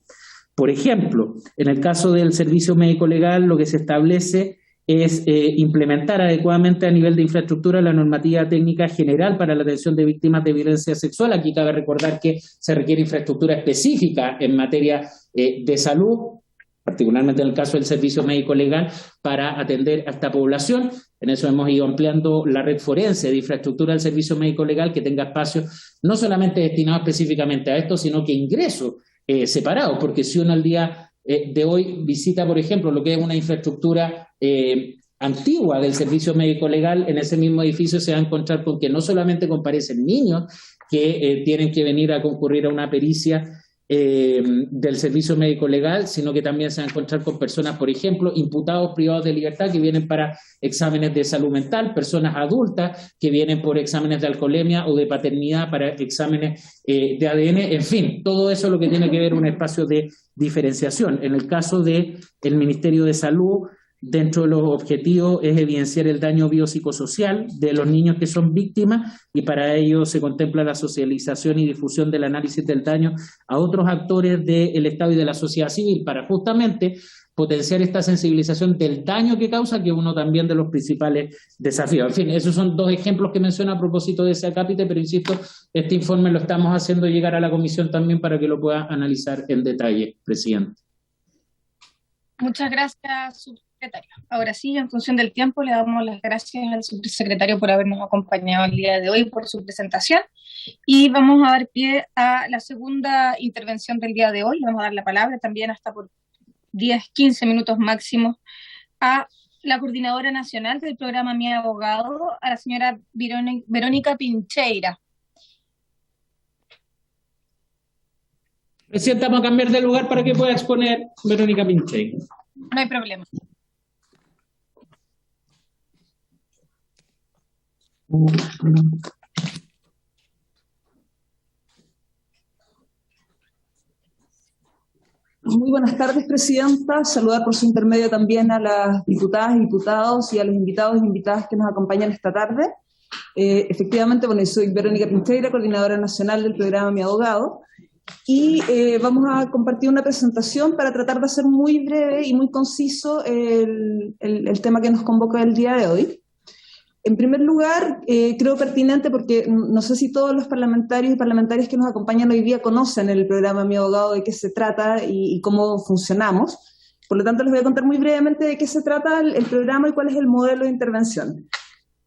Por ejemplo, en el caso del servicio médico legal, lo que se establece es implementar adecuadamente a nivel de infraestructura la normativa técnica general para la atención de víctimas de violencia sexual. Aquí cabe recordar que se requiere infraestructura específica en materia de salud, particularmente en el caso del servicio médico legal, para atender a esta población. En eso hemos ido ampliando la red forense de infraestructura del servicio médico legal que tenga espacios no solamente destinados específicamente a esto, sino que ingresos separados, porque si uno al día de hoy visita, por ejemplo, lo que es una infraestructura antigua del servicio médico legal, en ese mismo edificio se va a encontrar con que no solamente comparecen niños que tienen que venir a concurrir a una pericia del servicio médico legal, sino que también se van a encontrar con personas, por ejemplo, imputados privados de libertad que vienen para exámenes de salud mental, personas adultas que vienen por exámenes de alcoholemia o de paternidad para exámenes de ADN, en fin, todo eso es lo que tiene que ver un espacio de diferenciación. En el caso del Ministerio de Salud, dentro de los objetivos es evidenciar el daño biopsicosocial de los niños que son víctimas y para ello se contempla la socialización y difusión del análisis del daño a otros actores del Estado y de la sociedad civil para justamente potenciar esta sensibilización del daño que causa, que es uno también de los principales desafíos. En fin, esos son dos ejemplos que menciono a propósito de ese acápite, pero insisto, este informe lo estamos haciendo llegar a la comisión también para que lo pueda analizar en detalle, presidente. Muchas gracias, subsecretario. Ahora sí, en función del tiempo, le damos las gracias al subsecretario por habernos acompañado el día de hoy, por su presentación. Y vamos a dar pie a la segunda intervención del día de hoy. Vamos a dar la palabra también hasta por 10, 15 minutos máximo a la coordinadora nacional del programa Mi Abogado, a la señora Verónica Pincheira. Presidenta, vamos a cambiar de lugar para que pueda exponer Verónica Pincheira. No hay problema. Muy buenas tardes, presidenta. Saludar por su intermedio también a las diputadas y diputados y a los invitados y invitadas que nos acompañan esta tarde. Efectivamente, bueno, soy Verónica Pincheira, coordinadora nacional del programa Mi Abogado, y vamos a compartir una presentación para tratar de hacer muy breve y muy conciso el tema que nos convoca el día de hoy. En primer lugar, creo pertinente porque no sé si todos los parlamentarios y parlamentarias que nos acompañan hoy día conocen el programa Mi Abogado, de qué se trata y cómo funcionamos. Por lo tanto, les voy a contar muy brevemente de qué se trata el programa y cuál es el modelo de intervención.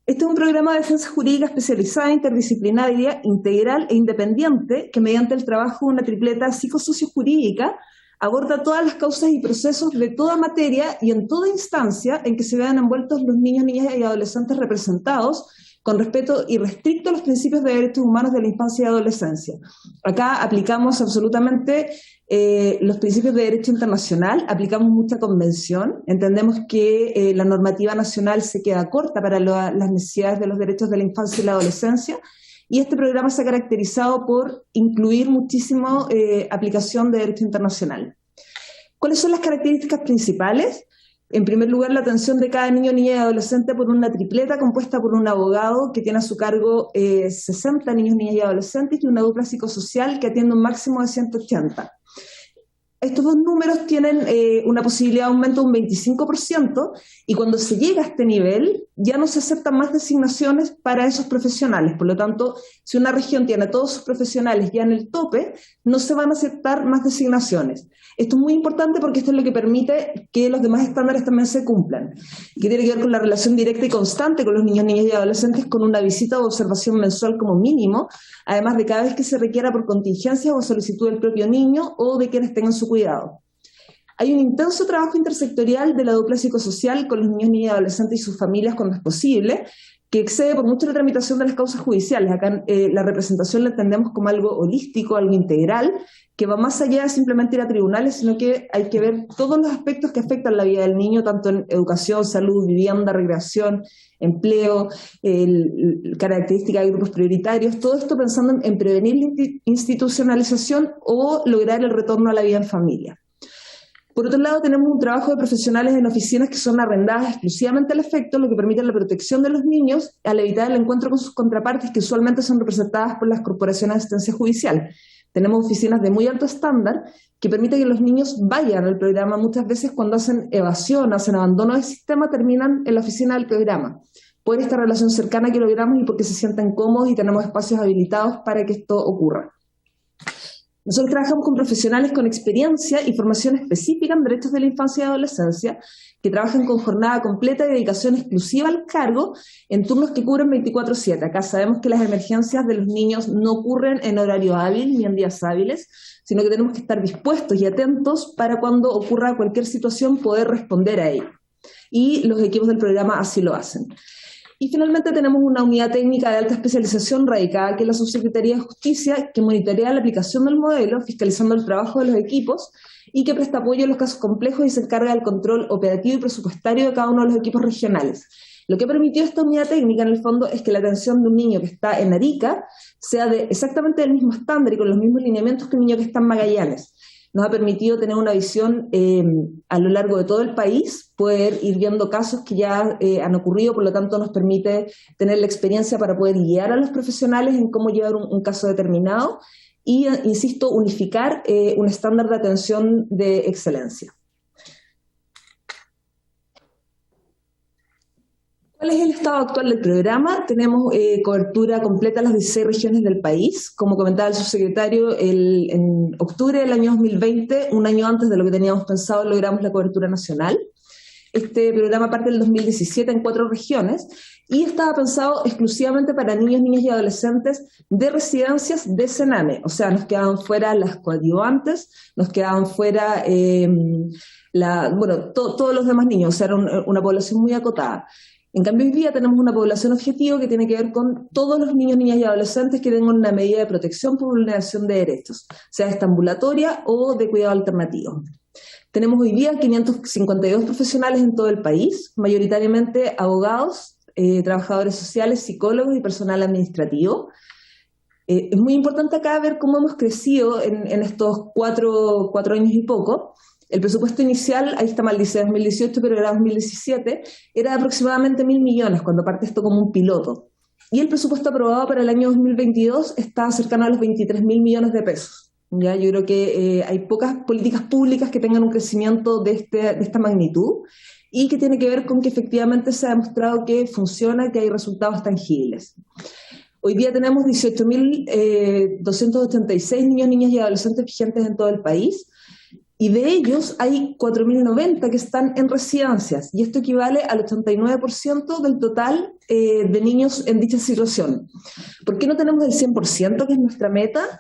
Este es un programa de defensa jurídica especializada, interdisciplinaria, integral e independiente que mediante el trabajo de una tripleta psicosociojurídica aborda todas las causas y procesos de toda materia y en toda instancia en que se vean envueltos los niños, niñas y adolescentes representados con respeto irrestricto a los principios de derechos humanos de la infancia y adolescencia. Acá aplicamos absolutamente los principios de derecho internacional, aplicamos mucha convención, entendemos que la normativa nacional se queda corta para las necesidades de los derechos de la infancia y la adolescencia, y este programa se ha caracterizado por incluir muchísimo aplicación de derecho internacional. ¿Cuáles son las características principales? En primer lugar, la atención de cada niño, niña y adolescente por una tripleta compuesta por un abogado que tiene a su cargo 60 niños, niñas y adolescentes y una dupla psicosocial que atiende un máximo de 180. Estos dos números tienen una posibilidad de aumento de un 25% y cuando se llega a este nivel ya no se aceptan más designaciones para esos profesionales. Por lo tanto, si una región tiene a todos sus profesionales ya en el tope, no se van a aceptar más designaciones. Esto es muy importante porque esto es lo que permite que los demás estándares también se cumplan, que tiene que ver con la relación directa y constante con los niños, niñas y adolescentes, con una visita o observación mensual como mínimo, además de cada vez que se requiera por contingencia o solicitud del propio niño o de quienes tengan su cuidado. Hay un intenso trabajo intersectorial de la dupla psicosocial con los niños, niñas y adolescentes y sus familias cuando es posible, que excede por mucho la tramitación de las causas judiciales. Acá la representación la entendemos como algo holístico, algo integral, que va más allá de simplemente ir a tribunales, sino que hay que ver todos los aspectos que afectan la vida del niño, tanto en educación, salud, vivienda, recreación, empleo, características de grupos prioritarios, todo esto pensando en prevenir la institucionalización o lograr el retorno a la vida en familia. Por otro lado, tenemos un trabajo de profesionales en oficinas que son arrendadas exclusivamente al efecto, lo que permite la protección de los niños al evitar el encuentro con sus contrapartes que usualmente son representadas por las corporaciones de asistencia judicial. Tenemos oficinas de muy alto estándar que permiten que los niños vayan al programa. Muchas veces cuando hacen evasión, hacen abandono del sistema, terminan en la oficina del programa. Por esta relación cercana que logramos y porque se sienten cómodos y tenemos espacios habilitados para que esto ocurra. Nosotros trabajamos con profesionales con experiencia y formación específica en derechos de la infancia y adolescencia, que trabajan con jornada completa y dedicación exclusiva al cargo en turnos que cubren 24/7. Acá sabemos que las emergencias de los niños no ocurren en horario hábil ni en días hábiles, sino que tenemos que estar dispuestos y atentos para cuando ocurra cualquier situación poder responder a ello. Y los equipos del programa así lo hacen. Y finalmente tenemos una unidad técnica de alta especialización radicada, que es la Subsecretaría de Justicia, que monitorea la aplicación del modelo, fiscalizando el trabajo de los equipos y que presta apoyo en los casos complejos y se encarga del control operativo y presupuestario de cada uno de los equipos regionales. Lo que permitió esta unidad técnica, en el fondo, es que la atención de un niño que está en Arica sea exactamente del mismo estándar y con los mismos lineamientos que un niño que está en Magallanes. Nos ha permitido tener una visión a lo largo de todo el país, poder ir viendo casos que ya han ocurrido, por lo tanto nos permite tener la experiencia para poder guiar a los profesionales en cómo llevar un caso determinado y, insisto, unificar un estándar de atención de excelencia. ¿Cuál es el estado actual del programa? Tenemos cobertura completa en las 16 regiones del país. Como comentaba el subsecretario, en octubre del año 2020, un año antes de lo que teníamos pensado, logramos la cobertura nacional. Este programa parte del 2017 en 4 regiones y estaba pensado exclusivamente para niños, niñas y adolescentes de residencias de Sename. O sea, nos quedaban fuera las coadyuvantes, nos quedaban fuera todos los demás niños. O sea, era una población muy acotada. En cambio, hoy día tenemos una población objetivo que tiene que ver con todos los niños, niñas y adolescentes que tengan una medida de protección por vulneración de derechos, sea esta ambulatoria o de cuidado alternativo. Tenemos hoy día 552 profesionales en todo el país, mayoritariamente abogados, trabajadores sociales, psicólogos y personal administrativo. Es muy importante acá ver cómo hemos crecido en estos cuatro años y poco. El presupuesto inicial, ahí está mal, dice 2018, pero era 2017, era de aproximadamente 1.000 millones, cuando parte esto como un piloto. Y el presupuesto aprobado para el año 2022 está cercano a los 23.000 millones de pesos. ¿Ya? Yo creo que hay pocas políticas públicas que tengan un crecimiento de esta magnitud y que tiene que ver con que efectivamente se ha demostrado que funciona, que hay resultados tangibles. Hoy día tenemos 18.286 niños, niñas y adolescentes vigentes en todo el país, y de ellos hay 4.090 que están en residencias, y esto equivale al 89% del total de niños en dicha situación. ¿Por qué no tenemos el 100%, que es nuestra meta?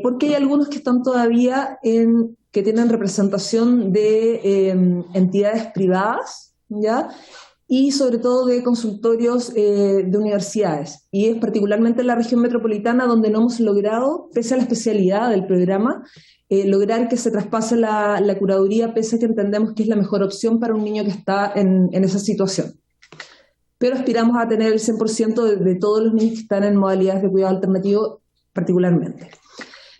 Porque hay algunos que están todavía que tienen representación de entidades privadas, ¿ya? Y sobre todo de consultorios de universidades. Y es particularmente en la región metropolitana donde no hemos logrado, pese a la especialidad del programa, lograr que se traspase la curaduría, pese a que entendemos que es la mejor opción para un niño que está en esa situación. Pero aspiramos a tener el 100% de todos los niños que están en modalidades de cuidado alternativo particularmente.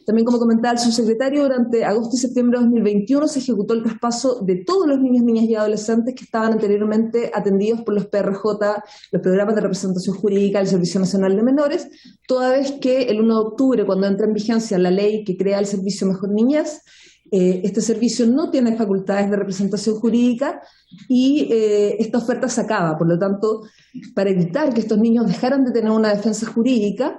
También, como comentaba el subsecretario, durante agosto y septiembre de 2021 se ejecutó el traspaso de todos los niños, niñas y adolescentes que estaban anteriormente atendidos por los PRJ, los programas de representación jurídica del Servicio Nacional de Menores, toda vez que el 1 de octubre, cuando entra en vigencia la ley que crea el Servicio Mejor Niñez, este servicio no tiene facultades de representación jurídica y esta oferta se acaba. Por lo tanto, para evitar que estos niños dejaran de tener una defensa jurídica,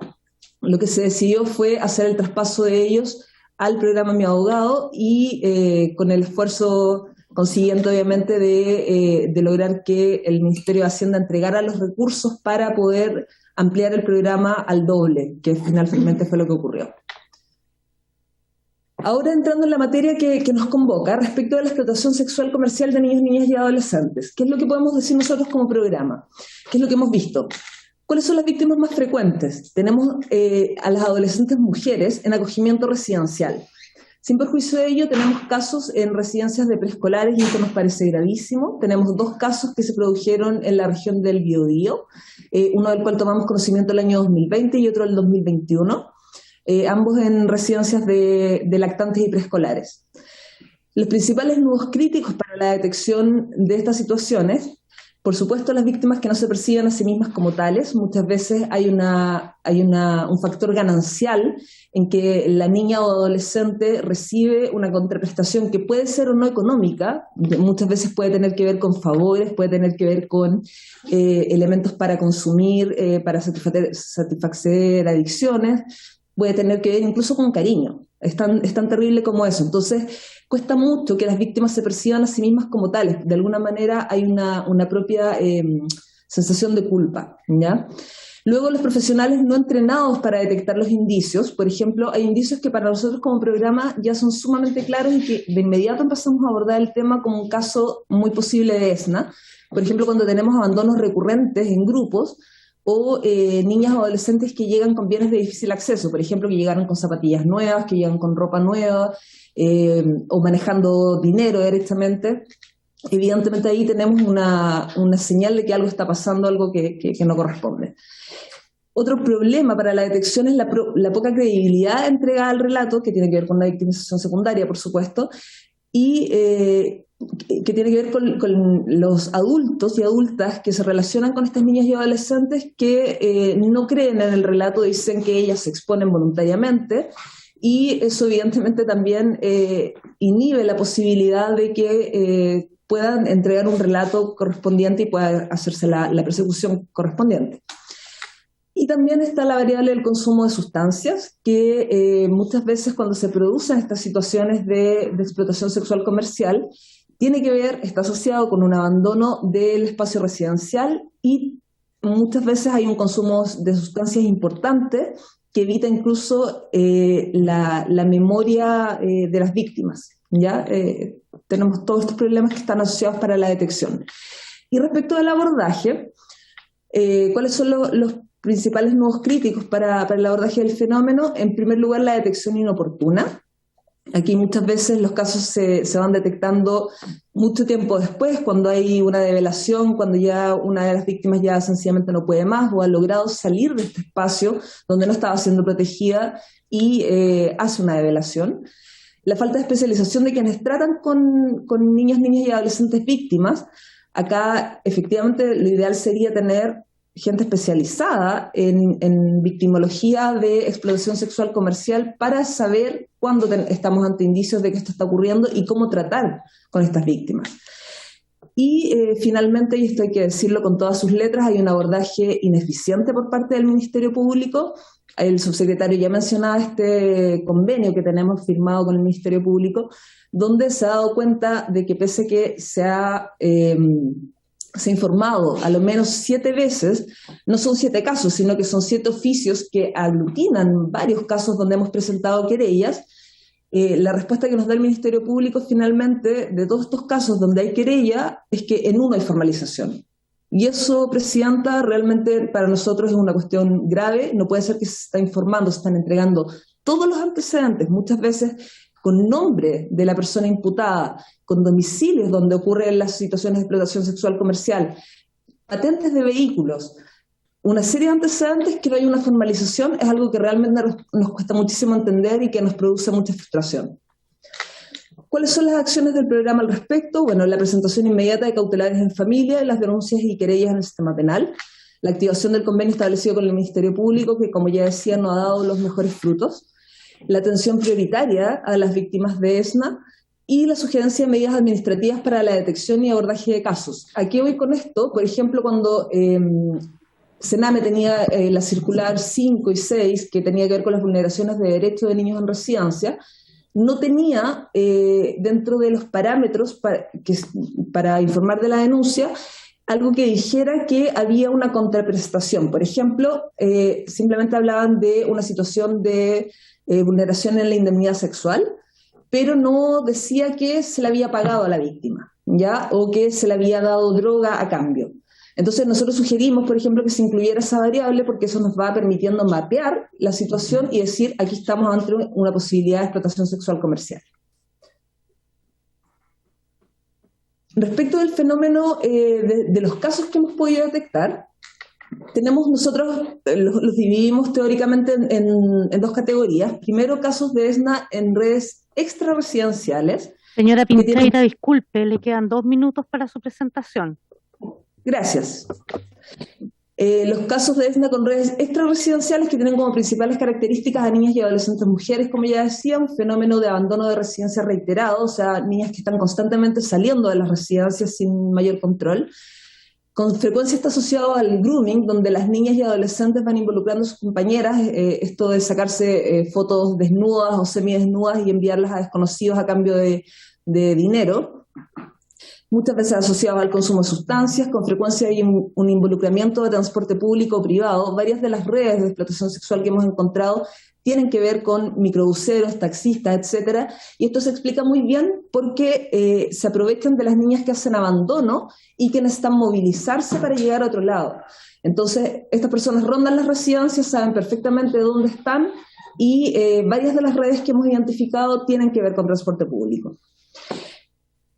lo que se decidió fue hacer el traspaso de ellos al programa Mi Abogado y con el esfuerzo consiguiente, obviamente, de lograr que el Ministerio de Hacienda entregara los recursos para poder ampliar el programa al doble, que finalmente fue lo que ocurrió. Ahora entrando en la materia que nos convoca, respecto de la explotación sexual comercial de niños, niñas y adolescentes, ¿qué es lo que podemos decir nosotros como programa? ¿Qué es lo que hemos visto? ¿Cuáles son las víctimas más frecuentes? Tenemos a las adolescentes mujeres en acogimiento residencial. Sin perjuicio de ello, tenemos casos en residencias de preescolares y esto nos parece gravísimo. Tenemos 2 casos que se produjeron en la región del Biobío, uno del cual tomamos conocimiento el año 2020 y otro el 2021, ambos en residencias de lactantes y preescolares. Los principales nudos críticos para la detección de estas situaciones Por supuesto, las víctimas que no se perciben a sí mismas como tales, muchas veces hay un factor ganancial en que la niña o adolescente recibe una contraprestación que puede ser o no económica, muchas veces puede tener que ver con favores, puede tener que ver con elementos para consumir, para satisfacer adicciones, puede tener que ver incluso con cariño. Es tan terrible como eso. Entonces, cuesta mucho que las víctimas se perciban a sí mismas como tales. De alguna manera hay una propia sensación de culpa, ¿ya? Luego, los profesionales no entrenados para detectar los indicios, por ejemplo, hay indicios que para nosotros como programa ya son sumamente claros y que de inmediato empezamos a abordar el tema como un caso muy posible de ESNA. Por ejemplo, cuando tenemos abandonos recurrentes en grupos, o niñas o adolescentes que llegan con bienes de difícil acceso, por ejemplo, que llegaron con zapatillas nuevas, que llegan con ropa nueva, o manejando dinero directamente. Evidentemente ahí tenemos una señal de que algo está pasando, algo que no corresponde. Otro problema para la detección es la poca credibilidad entregada al relato, que tiene que ver con la victimización secundaria, por supuesto, y que tiene que ver con los adultos y adultas que se relacionan con estas niñas y adolescentes que no creen en el relato, dicen que ellas se exponen voluntariamente, y eso evidentemente también inhibe la posibilidad de que puedan entregar un relato correspondiente y pueda hacerse la persecución correspondiente. Y también está la variable del consumo de sustancias, que muchas veces cuando se producen estas situaciones de explotación sexual comercial, tiene que ver, está asociado con un abandono del espacio residencial y muchas veces hay un consumo de sustancias importante que evita incluso la memoria de las víctimas, ¿ya? Tenemos todos estos problemas que están asociados para la detección. Y respecto al abordaje, ¿cuáles son los principales nudos críticos para el abordaje del fenómeno? En primer lugar, la detección inoportuna. Aquí muchas veces los casos se van detectando mucho tiempo después, cuando hay una develación, cuando ya una de las víctimas ya sencillamente no puede más o ha logrado salir de este espacio donde no estaba siendo protegida y hace una develación. La falta de especialización de quienes tratan con niñas y adolescentes víctimas. Acá efectivamente lo ideal sería tener gente especializada en victimología de explotación sexual comercial para saber cuándo estamos ante indicios de que esto está ocurriendo y cómo tratar con estas víctimas. Y finalmente, y esto hay que decirlo con todas sus letras, hay un abordaje ineficiente por parte del Ministerio Público. El subsecretario ya mencionaba este convenio que tenemos firmado con el Ministerio Público, donde se ha dado cuenta de que pese a que se ha informado a lo menos 7 veces, no son 7 casos, sino que son 7 oficios que aglutinan varios casos donde hemos presentado querellas. La respuesta que nos da el Ministerio Público finalmente de todos estos casos donde hay querella es que en uno hay formalización. Y eso, Presidenta, realmente para nosotros es una cuestión grave. No puede ser que se está informando, se están entregando todos los antecedentes, muchas veces con nombre de la persona imputada, con domicilios donde ocurren las situaciones de explotación sexual comercial, patentes de vehículos, una serie de antecedentes que no hay una formalización, es algo que realmente nos cuesta muchísimo entender y que nos produce mucha frustración. ¿Cuáles son las acciones del programa al respecto? Bueno, la presentación inmediata de cautelares en familia, las denuncias y querellas en el sistema penal, la activación del convenio establecido con el Ministerio Público, que como ya decía no ha dado los mejores frutos, la atención prioritaria a las víctimas de ESNA y la sugerencia de medidas administrativas para la detección y abordaje de casos. ¿A qué voy con esto? Por ejemplo, cuando Sename tenía la circular 5 y 6, que tenía que ver con las vulneraciones de derechos de niños en residencia, no tenía dentro de los parámetros para informar de la denuncia algo que dijera que había una contraprestación. Por ejemplo, simplemente hablaban de una situación de vulneración en la indemnidad sexual, pero no decía que se le había pagado a la víctima, ¿ya? O que se le había dado droga a cambio. Entonces nosotros sugerimos, por ejemplo, que se incluyera esa variable porque eso nos va permitiendo mapear la situación y decir, aquí estamos ante una posibilidad de explotación sexual comercial. Respecto del fenómeno de los casos que hemos podido detectar, nosotros los dividimos teóricamente en 2 categorías. Primero, casos de ESNA en redes extrarresidenciales. Señora Pincheira, disculpe, le quedan 2 minutos para su presentación. Gracias. Los casos de ESNA con redes extrarresidenciales que tienen como principales características a niñas y adolescentes mujeres, como ya decía, un fenómeno de abandono de residencia reiterado, o sea, niñas que están constantemente saliendo de las residencias sin mayor control. Con frecuencia está asociado al grooming, donde las niñas y adolescentes van involucrando a sus compañeras, esto de sacarse fotos desnudas o semidesnudas y enviarlas a desconocidos a cambio de dinero. Muchas veces asociados al consumo de sustancias, con frecuencia hay un involucramiento de transporte público o privado. Varias de las redes de explotación sexual que hemos encontrado tienen que ver con microbuseros, taxistas, etcétera, y esto se explica muy bien porque se aprovechan de las niñas que hacen abandono y que necesitan movilizarse para llegar a otro lado. Entonces, estas personas rondan las residencias, saben perfectamente dónde están y varias de las redes que hemos identificado tienen que ver con transporte público.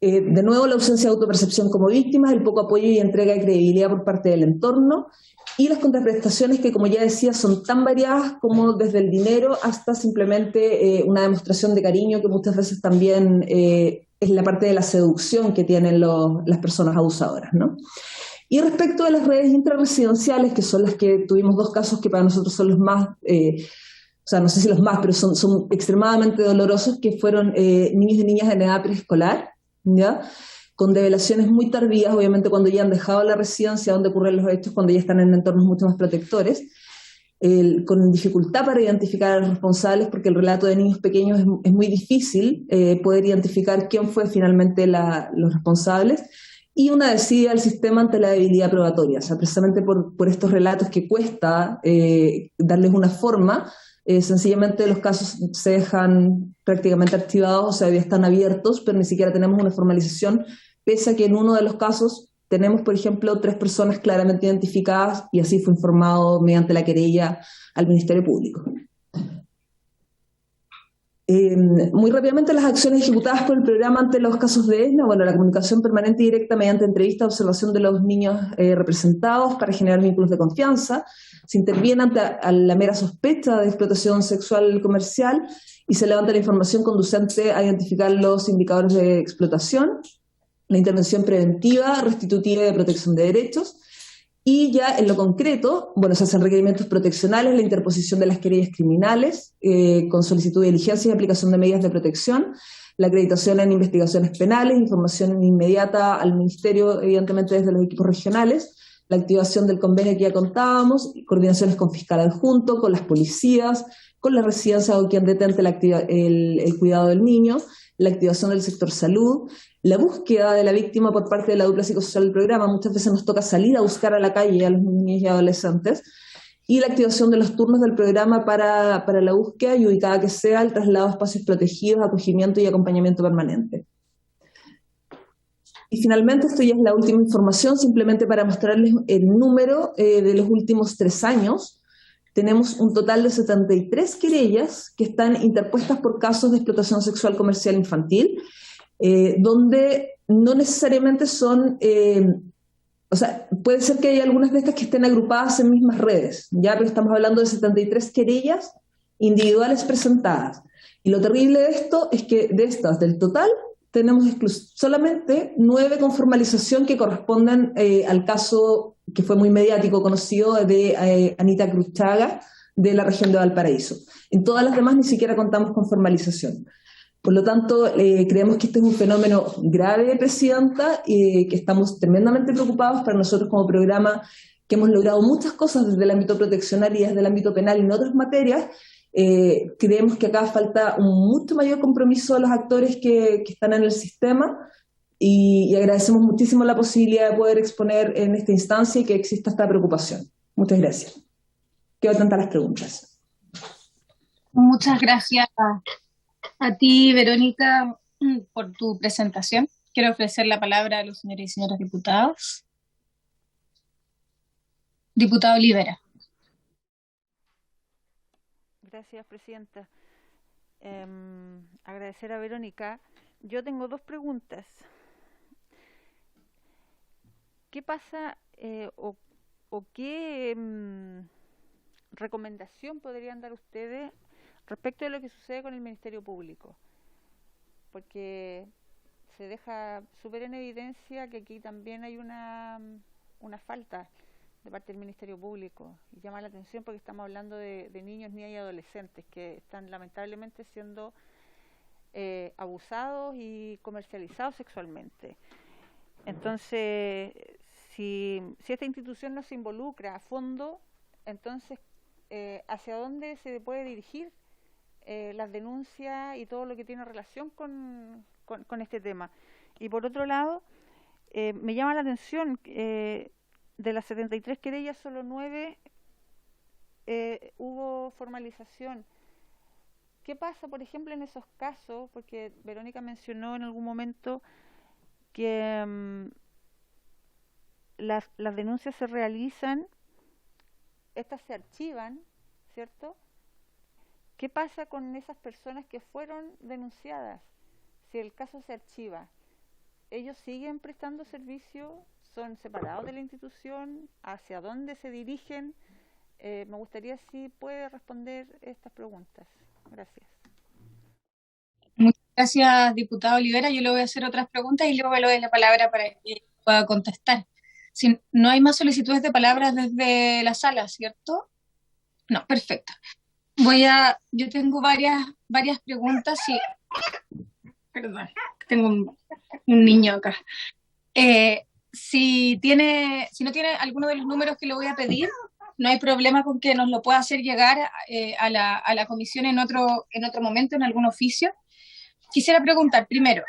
De nuevo, la ausencia de autopercepción como víctimas, el poco apoyo y entrega de credibilidad por parte del entorno y las contraprestaciones que, como ya decía, son tan variadas como desde el dinero hasta simplemente una demostración de cariño que muchas veces también es la parte de la seducción que tienen las personas abusadoras, ¿no? Y respecto de las redes intrarresidenciales, que son las que tuvimos dos casos que para nosotros son los más... o sea, no sé si los más, pero son extremadamente dolorosos, que fueron niños y niñas en edad preescolar, ¿ya? Con develaciones muy tardías, obviamente cuando ya han dejado la residencia donde ocurren los hechos, cuando ya están en entornos mucho más protectores, con dificultad para identificar a los responsables, porque el relato de niños pequeños es muy difícil poder identificar quién fue finalmente los responsables, y una desidia del sistema ante la debilidad probatoria, o sea, precisamente por estos relatos que cuesta darles una forma. Sencillamente los casos se dejan prácticamente archivados, o sea, ya están abiertos, pero ni siquiera tenemos una formalización, pese a que en uno de los casos tenemos, por ejemplo, 3 personas claramente identificadas y así fue informado mediante la querella al Ministerio Público. Muy rápidamente, las acciones ejecutadas por el programa ante los casos de ESNA, bueno, la comunicación permanente y directa mediante entrevista, observación de los niños representados para generar vínculos de confianza, se interviene ante la mera sospecha de explotación sexual comercial y se levanta la información conducente a identificar los indicadores de explotación, la intervención preventiva, restitutiva y de protección de derechos. Y ya en lo concreto, bueno, se hacen requerimientos proteccionales, la interposición de las querellas criminales, con solicitud de diligencia y aplicación de medidas de protección, la acreditación en investigaciones penales, información inmediata al Ministerio, evidentemente desde los equipos regionales, la activación del convenio que ya contábamos, coordinaciones con fiscal adjunto, con las policías, con la residencia o quien detente el cuidado del niño, la activación del sector salud, la búsqueda de la víctima por parte de la dupla psicosocial del programa. Muchas veces nos toca salir a buscar a la calle a los niños y adolescentes, y la activación de los turnos del programa para la búsqueda y, ubicada que sea, el traslado a espacios protegidos, acogimiento y acompañamiento permanente. Y finalmente, esto ya es la última información, simplemente para mostrarles el número de los últimos 3 años. Tenemos un total de 73 querellas que están interpuestas por casos de explotación sexual comercial infantil, donde no necesariamente son, o sea, puede ser que haya algunas de estas que estén agrupadas en mismas redes, ya, pero estamos hablando de 73 querellas individuales presentadas. Y lo terrible de esto es que de estas, del total, tenemos solamente 9 con formalización que corresponden al caso que fue muy mediático, conocido, de Anita Cruchaga, de la región de Valparaíso. En todas las demás ni siquiera contamos con formalización. Por lo tanto, creemos que este es un fenómeno grave, Presidenta, y que estamos tremendamente preocupados. Para nosotros como programa, que hemos logrado muchas cosas desde el ámbito proteccional y desde el ámbito penal y en otras materias, creemos que acá falta un mucho mayor compromiso de los actores que están en el sistema, y agradecemos muchísimo la posibilidad de poder exponer en esta instancia y que exista esta preocupación. Muchas gracias. Quedo atenta a las preguntas. Muchas gracias a ti, Verónica, por tu presentación. Quiero ofrecer la palabra a los señores y señoras diputados. Diputado Olivera. Gracias, Presidenta. Agradecer a Verónica. Yo tengo 2 preguntas. ¿Qué pasa o qué recomendación podrían dar ustedes respecto de lo que sucede con el Ministerio Público? Porque se deja súper en evidencia que aquí también hay una una falta de parte del Ministerio Público. Y llama la atención porque estamos hablando de niños, niñas y adolescentes que están lamentablemente siendo abusados y comercializados sexualmente. Entonces, si esta institución no se involucra a fondo, entonces, ¿hacia dónde se puede dirigir las denuncias y todo lo que tiene relación con este tema? Y por otro lado, me llama la atención, de las 73 querellas, solo 9 hubo formalización. ¿Qué pasa, por ejemplo, en esos casos? Porque Verónica mencionó en algún momento que las denuncias se realizan, estas se archivan, ¿cierto? ¿Qué pasa con esas personas que fueron denunciadas? Si el caso se archiva, ¿ellos siguen prestando servicio? ¿Son separados de la institución? ¿Hacia dónde se dirigen? Me gustaría si puede responder estas preguntas. Gracias. Muchas gracias, diputada Olivera. Yo le voy a hacer otras preguntas y luego le doy la palabra para que pueda contestar. Si no hay más solicitudes de palabras desde la sala, ¿cierto? No, perfecto. Yo tengo varias preguntas y... Perdón, tengo un niño acá. Si no tiene alguno de los números que le voy a pedir, no hay problema con que nos lo pueda hacer llegar a la comisión en otro momento, en algún oficio. Quisiera preguntar, primero,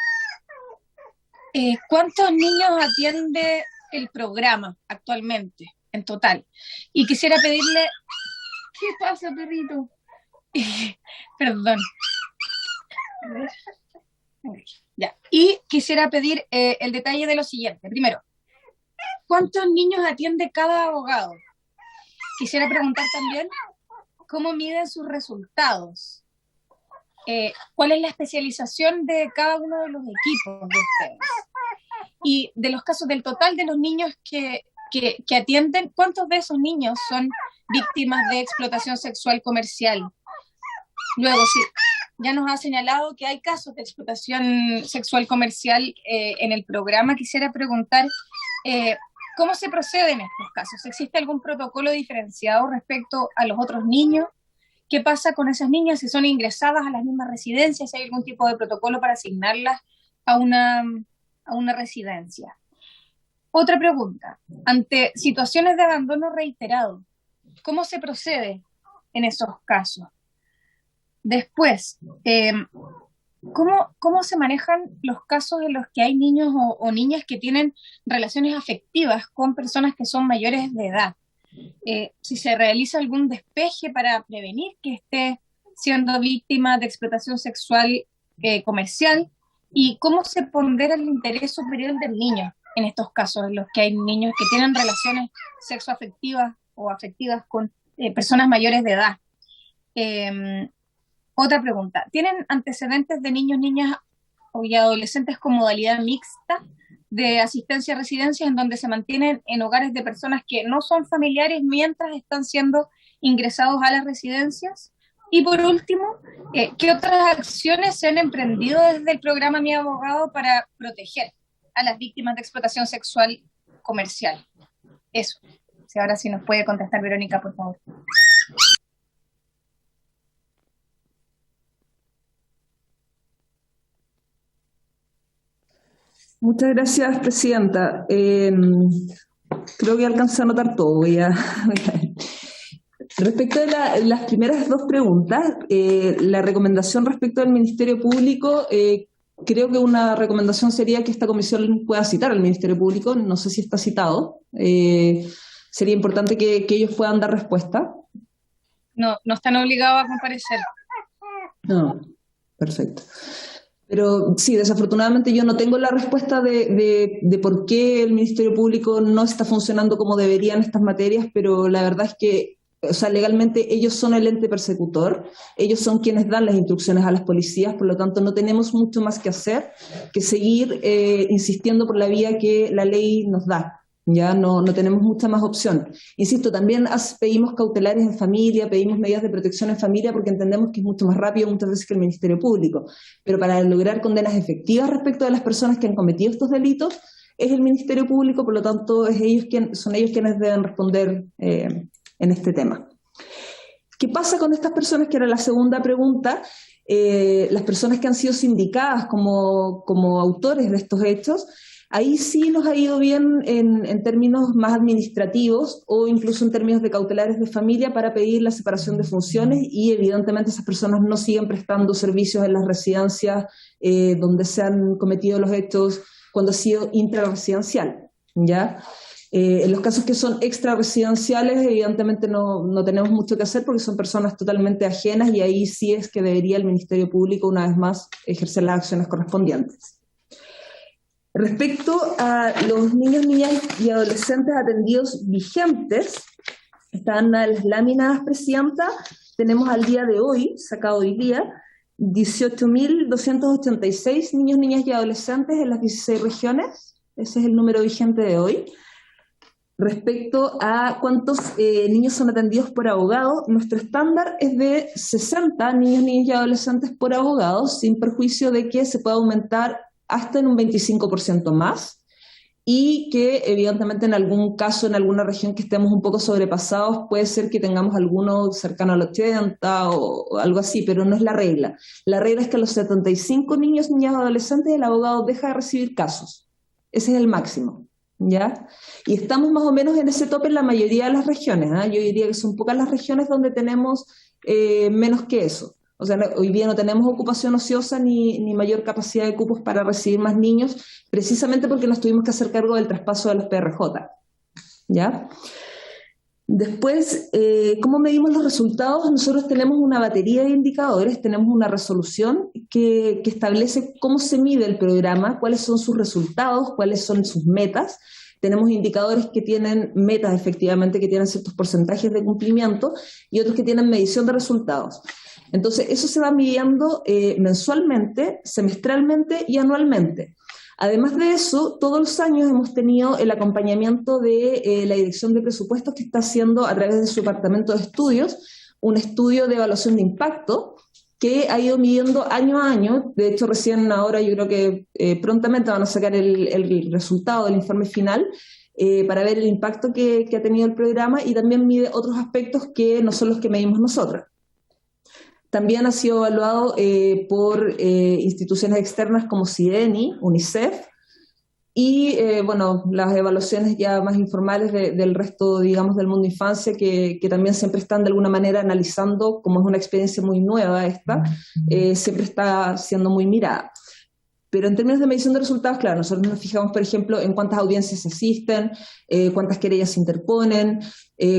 ¿cuántos niños atiende el programa actualmente, en total? Y quisiera pedirle... ¿Qué pasa, perrito? Perdón. Ya. Y quisiera pedir el detalle de lo siguiente. Primero, ¿cuántos niños atiende cada abogado? Quisiera preguntar también cómo miden sus resultados. ¿Cuál es la especialización de cada uno de los equipos de ustedes? Y de los casos, del total de los niños que atienden, ¿cuántos de esos niños son víctimas de explotación sexual comercial? Luego, sí, ya nos ha señalado que hay casos de explotación sexual comercial en el programa. Quisiera preguntar, ¿cómo se procede en estos casos? ¿Existe algún protocolo diferenciado respecto a los otros niños? ¿Qué pasa con esas niñas si son ingresadas a las mismas residencias? ¿Si hay algún tipo de protocolo para asignarlas a una residencia? Otra pregunta, ante situaciones de abandono reiterado, ¿cómo se procede en esos casos? Después, ¿cómo se manejan los casos en los que hay niños o niñas que tienen relaciones afectivas con personas que son mayores de edad? Si se realiza algún despeje para prevenir que esté siendo víctima de explotación sexual comercial, y cómo se pondera el interés superior del niño en estos casos en los que hay niños que tienen relaciones sexoafectivas o afectivas con personas mayores de edad. Otra pregunta, ¿tienen antecedentes de niños, niñas y adolescentes con modalidad mixta de asistencia a residencias en donde se mantienen en hogares de personas que no son familiares mientras están siendo ingresados a las residencias? Y por último, ¿qué otras acciones se han emprendido desde el programa Mi Abogado para proteger a las víctimas de explotación sexual comercial? Eso. Si ahora sí nos puede contestar Verónica, por favor. Muchas gracias, presidenta. Creo que alcancé a anotar todo. Respecto de las primeras dos preguntas, la recomendación respecto del Ministerio Público, creo que una recomendación sería que esta comisión pueda citar al Ministerio Público. No sé si está citado. Sería importante que ellos puedan dar respuesta. No están obligados a comparecer. No, perfecto. Pero sí, desafortunadamente yo no tengo la respuesta de por qué el Ministerio Público no está funcionando como debería en estas materias, pero la verdad es que, o sea, legalmente ellos son el ente persecutor, ellos son quienes dan las instrucciones a las policías, por lo tanto no tenemos mucho más que hacer que seguir insistiendo por la vía que la ley nos da. Ya no tenemos mucha más opción. Insisto, también pedimos cautelares en familia, pedimos medidas de protección en familia porque entendemos que es mucho más rápido muchas veces que el Ministerio Público. Pero para lograr condenas efectivas respecto de las personas que han cometido estos delitos, es el Ministerio Público, por lo tanto son ellos quienes deben responder en este tema. ¿Qué pasa con estas personas? Que era la segunda pregunta. Las personas que han sido sindicadas como autores de estos hechos, ahí sí nos ha ido bien en términos más administrativos o incluso en términos de cautelares de familia para pedir la separación de funciones, y evidentemente esas personas no siguen prestando servicios en las residencias donde se han cometido los hechos cuando ha sido intrarresidencial, ¿ya? En los casos que son extrarresidenciales, evidentemente no tenemos mucho que hacer porque son personas totalmente ajenas, y ahí sí es que debería el Ministerio Público una vez más ejercer las acciones correspondientes. Respecto a los niños, niñas y adolescentes atendidos vigentes, están las láminas, Presidenta. Tenemos al día de hoy, sacado hoy día, 18.286 niños, niñas y adolescentes en las 16 regiones. Ese es el número vigente de hoy. Respecto a cuántos niños son atendidos por abogado, nuestro estándar es de 60 niños, niñas y adolescentes por abogado, sin perjuicio de que se pueda aumentar hasta en un 25% más, y que evidentemente en algún caso, en alguna región que estemos un poco sobrepasados, puede ser que tengamos alguno cercano al 80 o algo así, pero no es la regla. La regla es que a los 75 niños, niñas y adolescentes el abogado deja de recibir casos. Ese es el máximo, ¿ya? Y estamos más o menos en ese tope en la mayoría de las regiones, ¿eh? Yo diría que son pocas las regiones donde tenemos menos que eso. O sea, hoy día no tenemos ocupación ociosa ni mayor capacidad de cupos para recibir más niños, precisamente porque nos tuvimos que hacer cargo del traspaso de los PRJ, ¿ya? Después, ¿cómo medimos los resultados? Nosotros tenemos una batería de indicadores, tenemos una resolución que establece cómo se mide el programa, cuáles son sus resultados, cuáles son sus metas. Tenemos indicadores que tienen metas, efectivamente, que tienen ciertos porcentajes de cumplimiento, y otros que tienen medición de resultados. Entonces, eso se va midiendo mensualmente, semestralmente y anualmente. Además de eso, todos los años hemos tenido el acompañamiento de la Dirección de Presupuestos, que está haciendo a través de su departamento de estudios un estudio de evaluación de impacto que ha ido midiendo año a año. De hecho, recién ahora yo creo que prontamente van a sacar el resultado del informe final para ver el impacto que ha tenido el programa, y también mide otros aspectos que no son los que medimos nosotros. También ha sido evaluado por instituciones externas como CIDENI, UNICEF, y bueno, las evaluaciones ya más informales del resto, digamos, del mundo infancia, que también siempre están de alguna manera analizando, como es una experiencia muy nueva esta, siempre está siendo muy mirada. Pero en términos de medición de resultados, claro, nosotros nos fijamos, por ejemplo, en cuántas audiencias asisten, cuántas querellas se interponen,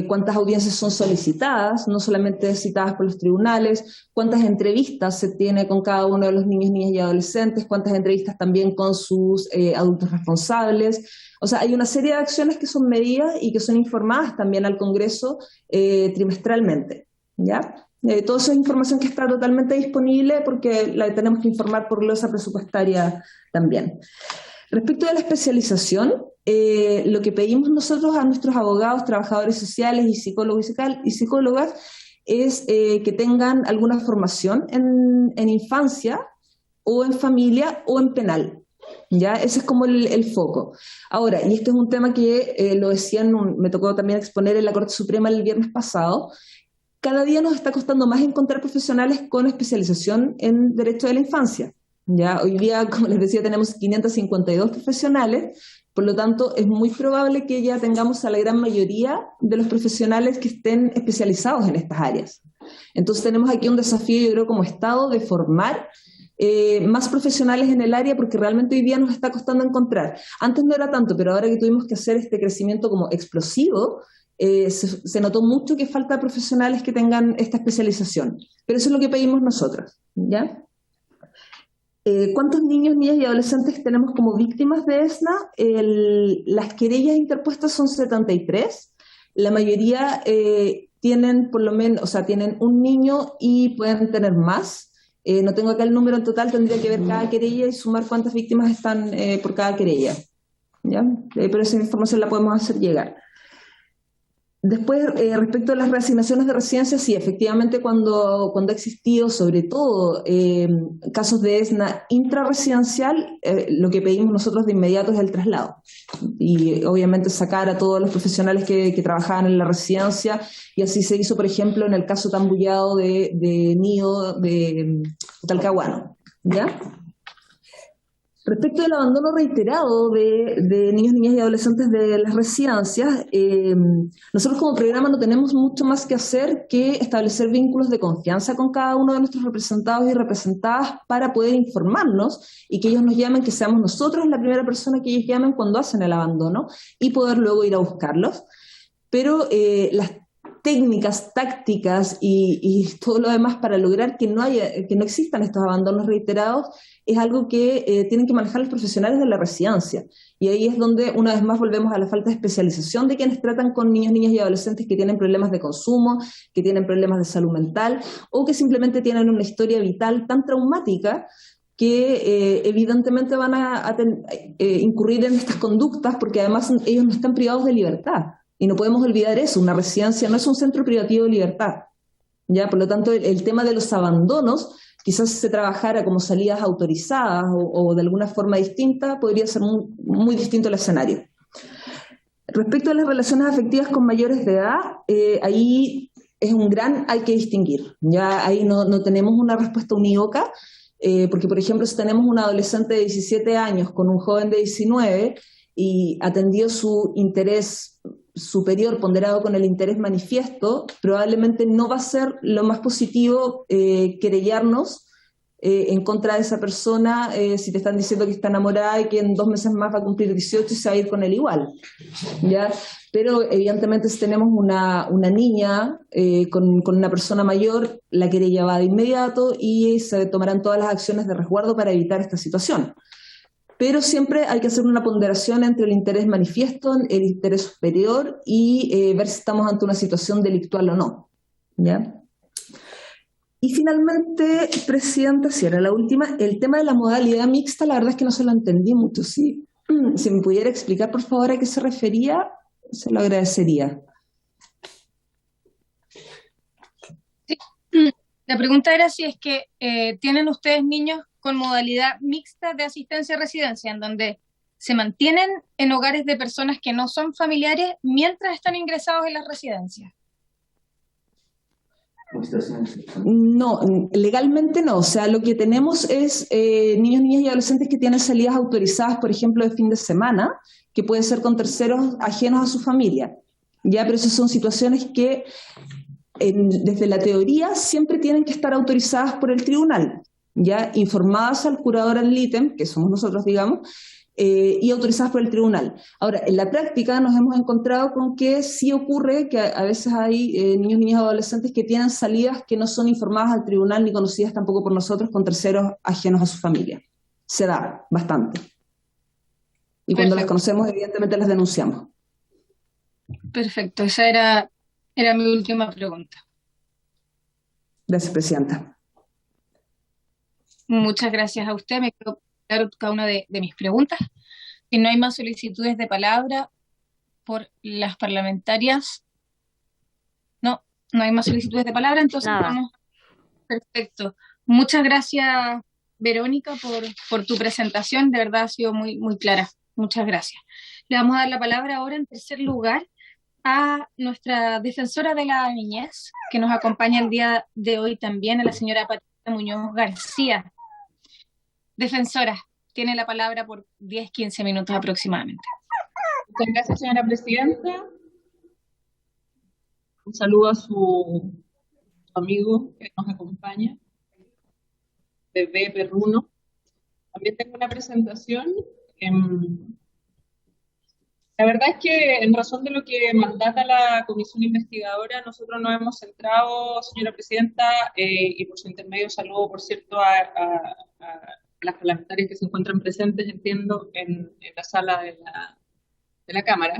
cuántas audiencias son solicitadas, no solamente citadas por los tribunales, cuántas entrevistas se tiene con cada uno de los niños, niñas y adolescentes, cuántas entrevistas también con sus adultos responsables. O sea, hay una serie de acciones que son medidas y que son informadas también al Congreso trimestralmente, ¿ya? Toda esa información que está totalmente disponible, porque la tenemos que informar por glosa presupuestaria también. Respecto de la especialización, lo que pedimos nosotros a nuestros abogados, trabajadores sociales y psicólogos y psicólogas es que tengan alguna formación en infancia o en familia o en penal. ¿Ya? Ese es como el foco. Ahora, y este es un tema que lo decían, me tocó también exponer en la Corte Suprema el viernes pasado. Cada día nos está costando más encontrar profesionales con especialización en Derecho de la Infancia. Ya hoy día, como les decía, tenemos 552 profesionales, por lo tanto es muy probable que ya tengamos a la gran mayoría de los profesionales que estén especializados en estas áreas. Entonces tenemos aquí un desafío, yo creo, como Estado, de formar más profesionales en el área, porque realmente hoy día nos está costando encontrar. Antes no era tanto, pero ahora que tuvimos que hacer este crecimiento como explosivo, se notó mucho que falta profesionales que tengan esta especialización. Pero eso es lo que pedimos nosotros, ¿ya? ¿Cuántos niños, niñas y adolescentes tenemos como víctimas de ESNA? Las querellas interpuestas son 73. La mayoría tienen por lo menos, o sea, tienen un niño y pueden tener más. No tengo acá el número en total, tendría que ver cada querella y sumar cuántas víctimas están por cada querella, ¿ya? Pero esa información la podemos hacer llegar. Después, respecto a las reasignaciones de residencia, sí, efectivamente cuando ha existido, sobre todo, casos de ESNA intrarresidencial, lo que pedimos nosotros de inmediato es el traslado. Y obviamente sacar a todos los profesionales que trabajaban en la residencia, y así se hizo, por ejemplo, en el caso tan bullado de Nido de Talcahuano, ¿ya? Respecto del abandono reiterado de niños, niñas y adolescentes de las residencias, nosotros como programa no tenemos mucho más que hacer que establecer vínculos de confianza con cada uno de nuestros representados y representadas para poder informarnos y que ellos nos llamen, que seamos nosotros la primera persona que ellos llamen cuando hacen el abandono y poder luego ir a buscarlos. Pero las técnicas, tácticas y todo lo demás para lograr que no existan estos abandonos reiterados es algo que tienen que manejar los profesionales de la residencia. Y ahí es donde una vez más volvemos a la falta de especialización de quienes tratan con niños, niñas y adolescentes que tienen problemas de consumo, que tienen problemas de salud mental o que simplemente tienen una historia vital tan traumática que evidentemente van a incurrir en estas conductas porque además ellos no están privados de libertad. Y no podemos olvidar eso, una residencia no es un centro privativo de libertad. ¿Ya? Por lo tanto, el tema de los abandonos, quizás si se trabajara como salidas autorizadas o de alguna forma distinta, podría ser muy distinto el escenario. Respecto a las relaciones afectivas con mayores de edad, ahí es hay que distinguir. Ya ahí no tenemos una respuesta unívoca, porque por ejemplo, si tenemos un adolescente de 17 años con un joven de 19 y atendió su interés superior ponderado con el interés manifiesto, probablemente no va a ser lo más positivo querellarnos en contra de esa persona si te están diciendo que está enamorada y que en 2 meses más va a cumplir 18 y se va a ir con él igual, ¿ya? Pero evidentemente si tenemos una niña con una persona mayor, la querella va de inmediato y se tomarán todas las acciones de resguardo para evitar esta situación. Pero siempre hay que hacer una ponderación entre el interés manifiesto, el interés superior y ver si estamos ante una situación delictual o no, ¿ya? Y finalmente, Presidenta, si era la última, el tema de la modalidad mixta, la verdad es que no se lo entendí mucho. Si me pudiera explicar, por favor, a qué se refería, se lo agradecería. Sí. La pregunta era si es que tienen ustedes niños con modalidad mixta de asistencia a residencia, en donde se mantienen en hogares de personas que no son familiares mientras están ingresados en las residencias. No, legalmente no. O sea, lo que tenemos es niños, niñas y adolescentes que tienen salidas autorizadas, por ejemplo, de fin de semana, que puede ser con terceros ajenos a su familia. Ya, pero esas son situaciones que desde la teoría siempre tienen que estar autorizadas por el tribunal, ya informadas al curador ad litem, que somos nosotros, digamos, y autorizadas por el tribunal. Ahora, en la práctica nos hemos encontrado con que sí ocurre que a veces hay niños, niñas y adolescentes que tienen salidas que no son informadas al tribunal ni conocidas tampoco por nosotros con terceros ajenos a su familia. Se da bastante. Y cuando las conocemos, evidentemente las denunciamos. Perfecto, esa era mi última pregunta. Gracias, Presidenta. Muchas gracias a usted, me quedó claro cada una de mis preguntas. Si no hay más solicitudes de palabra por las parlamentarias, no hay más solicitudes de palabra, entonces vamos. Perfecto. Muchas gracias, Verónica, por tu presentación, de verdad ha sido muy, muy clara. Muchas gracias. Le vamos a dar la palabra ahora, en tercer lugar, a nuestra defensora de la niñez, que nos acompaña el día de hoy también, a la señora Patricia Muñoz García. Defensora, tiene la palabra por 10-15 minutos aproximadamente. Muchas gracias, señora Presidenta. Un saludo a su amigo que nos acompaña, Bebé Perruno. También tengo una presentación. La verdad es que en razón de lo que mandata la comisión investigadora, nosotros nos hemos centrado, señora Presidenta, y por su intermedio saludo, por cierto, a las parlamentarias que se encuentran presentes, entiendo, en la sala de la Cámara.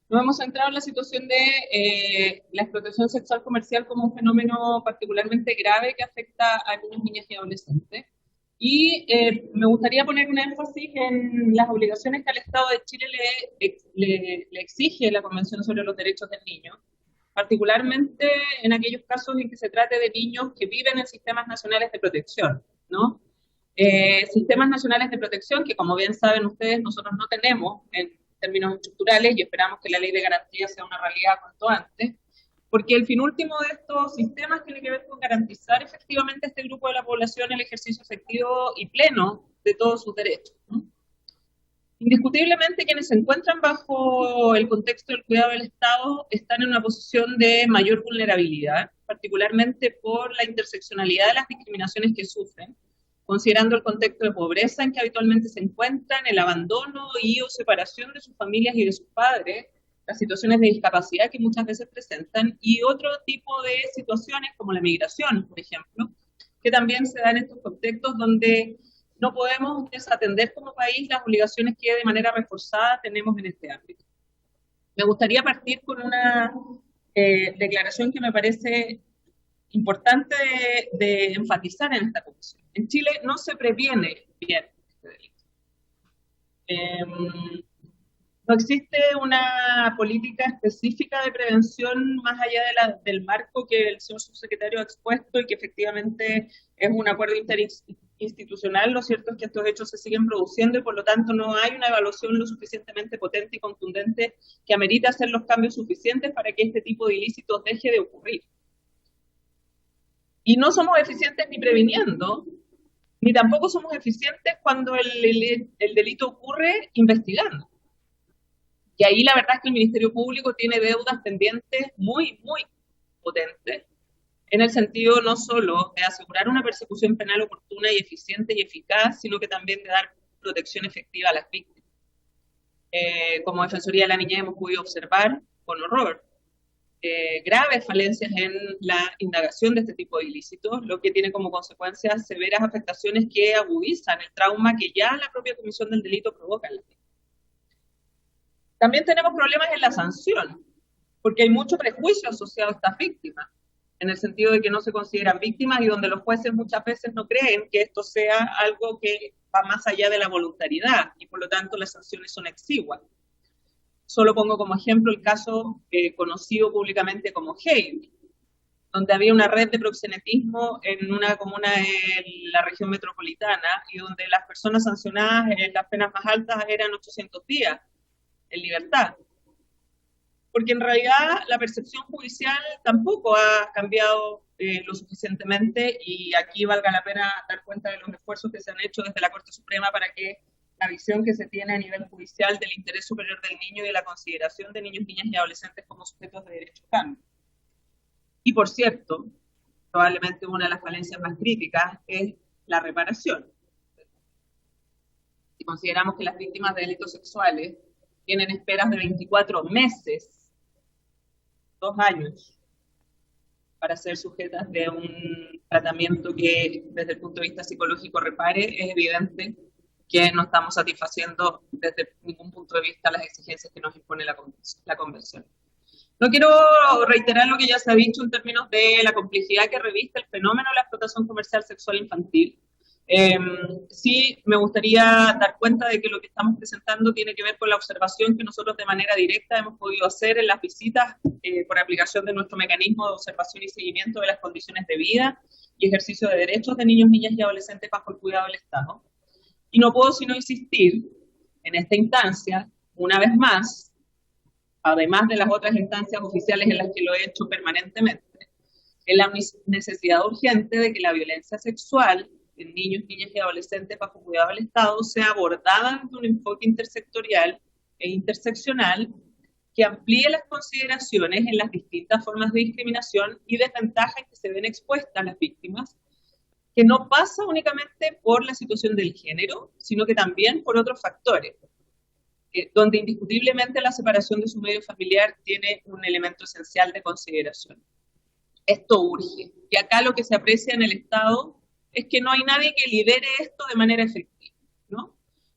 Nos hemos centrado en la situación de la explotación sexual comercial como un fenómeno particularmente grave que afecta a niños, niñas y adolescentes. Y me gustaría poner un énfasis en las obligaciones que al Estado de Chile le exige la Convención sobre los Derechos del Niño, particularmente en aquellos casos en que se trate de niños que viven en sistemas nacionales de protección, ¿no? Sistemas nacionales de protección que, como bien saben ustedes, nosotros no tenemos en términos estructurales y esperamos que la ley de garantía sea una realidad cuanto antes, porque el fin último de estos sistemas tiene que ver con garantizar efectivamente a este grupo de la población el ejercicio efectivo y pleno de todos sus derechos, ¿no? Indiscutiblemente quienes se encuentran bajo el contexto del cuidado del Estado están en una posición de mayor vulnerabilidad, particularmente por la interseccionalidad de las discriminaciones que sufren, considerando el contexto de pobreza en que habitualmente se encuentran, el abandono y o separación de sus familias y de sus padres, las situaciones de discapacidad que muchas veces presentan y otro tipo de situaciones como la migración, por ejemplo, que también se dan en estos contextos donde no podemos desatender como país las obligaciones que de manera reforzada tenemos en este ámbito. Me gustaría partir con una declaración que me parece importante de enfatizar en esta comisión. En Chile no se previene bien este delito. No existe una política específica de prevención más allá del marco que el señor subsecretario ha expuesto y que efectivamente es un acuerdo interinstitucional. Lo cierto es que estos hechos se siguen produciendo y por lo tanto no hay una evaluación lo suficientemente potente y contundente que amerite hacer los cambios suficientes para que este tipo de ilícitos deje de ocurrir. Y no somos eficientes ni previniendo, ni tampoco somos eficientes cuando el delito ocurre investigando. Y ahí la verdad es que el Ministerio Público tiene deudas pendientes muy, muy potentes, en el sentido no solo de asegurar una persecución penal oportuna y eficiente y eficaz, sino que también de dar protección efectiva a las víctimas. Como Defensoría de la Niñez hemos podido observar con horror graves falencias en la indagación de este tipo de ilícitos, lo que tiene como consecuencia severas afectaciones que agudizan el trauma que ya la propia comisión del delito provoca en las víctimas. También tenemos problemas en la sanción, porque hay mucho prejuicio asociado a estas víctimas, en el sentido de que no se consideran víctimas y donde los jueces muchas veces no creen que esto sea algo que va más allá de la voluntariedad y por lo tanto las sanciones son exiguas. Solo pongo como ejemplo el caso conocido públicamente como Heidi, donde había una red de proxenetismo en una comuna en la región metropolitana y donde las personas sancionadas en las penas más altas eran 800 días en libertad. Porque en realidad la percepción judicial tampoco ha cambiado lo suficientemente y aquí valga la pena dar cuenta de los esfuerzos que se han hecho desde la Corte Suprema para que la visión que se tiene a nivel judicial del interés superior del niño y de la consideración de niños, niñas y adolescentes como sujetos de derecho cambie. Y por cierto, probablemente una de las falencias más críticas es la reparación. Si consideramos que las víctimas de delitos sexuales tienen esperas de 24 meses, 2 años, para ser sujetas de un tratamiento que desde el punto de vista psicológico repare, es evidente que no estamos satisfaciendo desde ningún punto de vista las exigencias que nos impone la Convención. No quiero reiterar lo que ya se ha dicho en términos de la complejidad que reviste el fenómeno de la explotación comercial sexual infantil. Sí me gustaría dar cuenta de que lo que estamos presentando tiene que ver con la observación que nosotros de manera directa hemos podido hacer en las visitas por aplicación de nuestro mecanismo de observación y seguimiento de las condiciones de vida y ejercicio de derechos de niños, niñas y adolescentes bajo el cuidado del Estado. Y no puedo sino insistir en esta instancia, una vez más, además de las otras instancias oficiales en las que lo he hecho permanentemente, en la necesidad urgente de que la violencia sexual en niños, niñas y adolescentes bajo cuidado del Estado sea abordada desde un enfoque intersectorial e interseccional que amplíe las consideraciones en las distintas formas de discriminación y desventajas que se ven expuestas las víctimas, que no pasa únicamente por la situación del género, sino que también por otros factores, donde indiscutiblemente la separación de su medio familiar tiene un elemento esencial de consideración. Esto urge. Y acá lo que se aprecia en el Estado es que no hay nadie que lidere esto de manera efectiva, ¿no?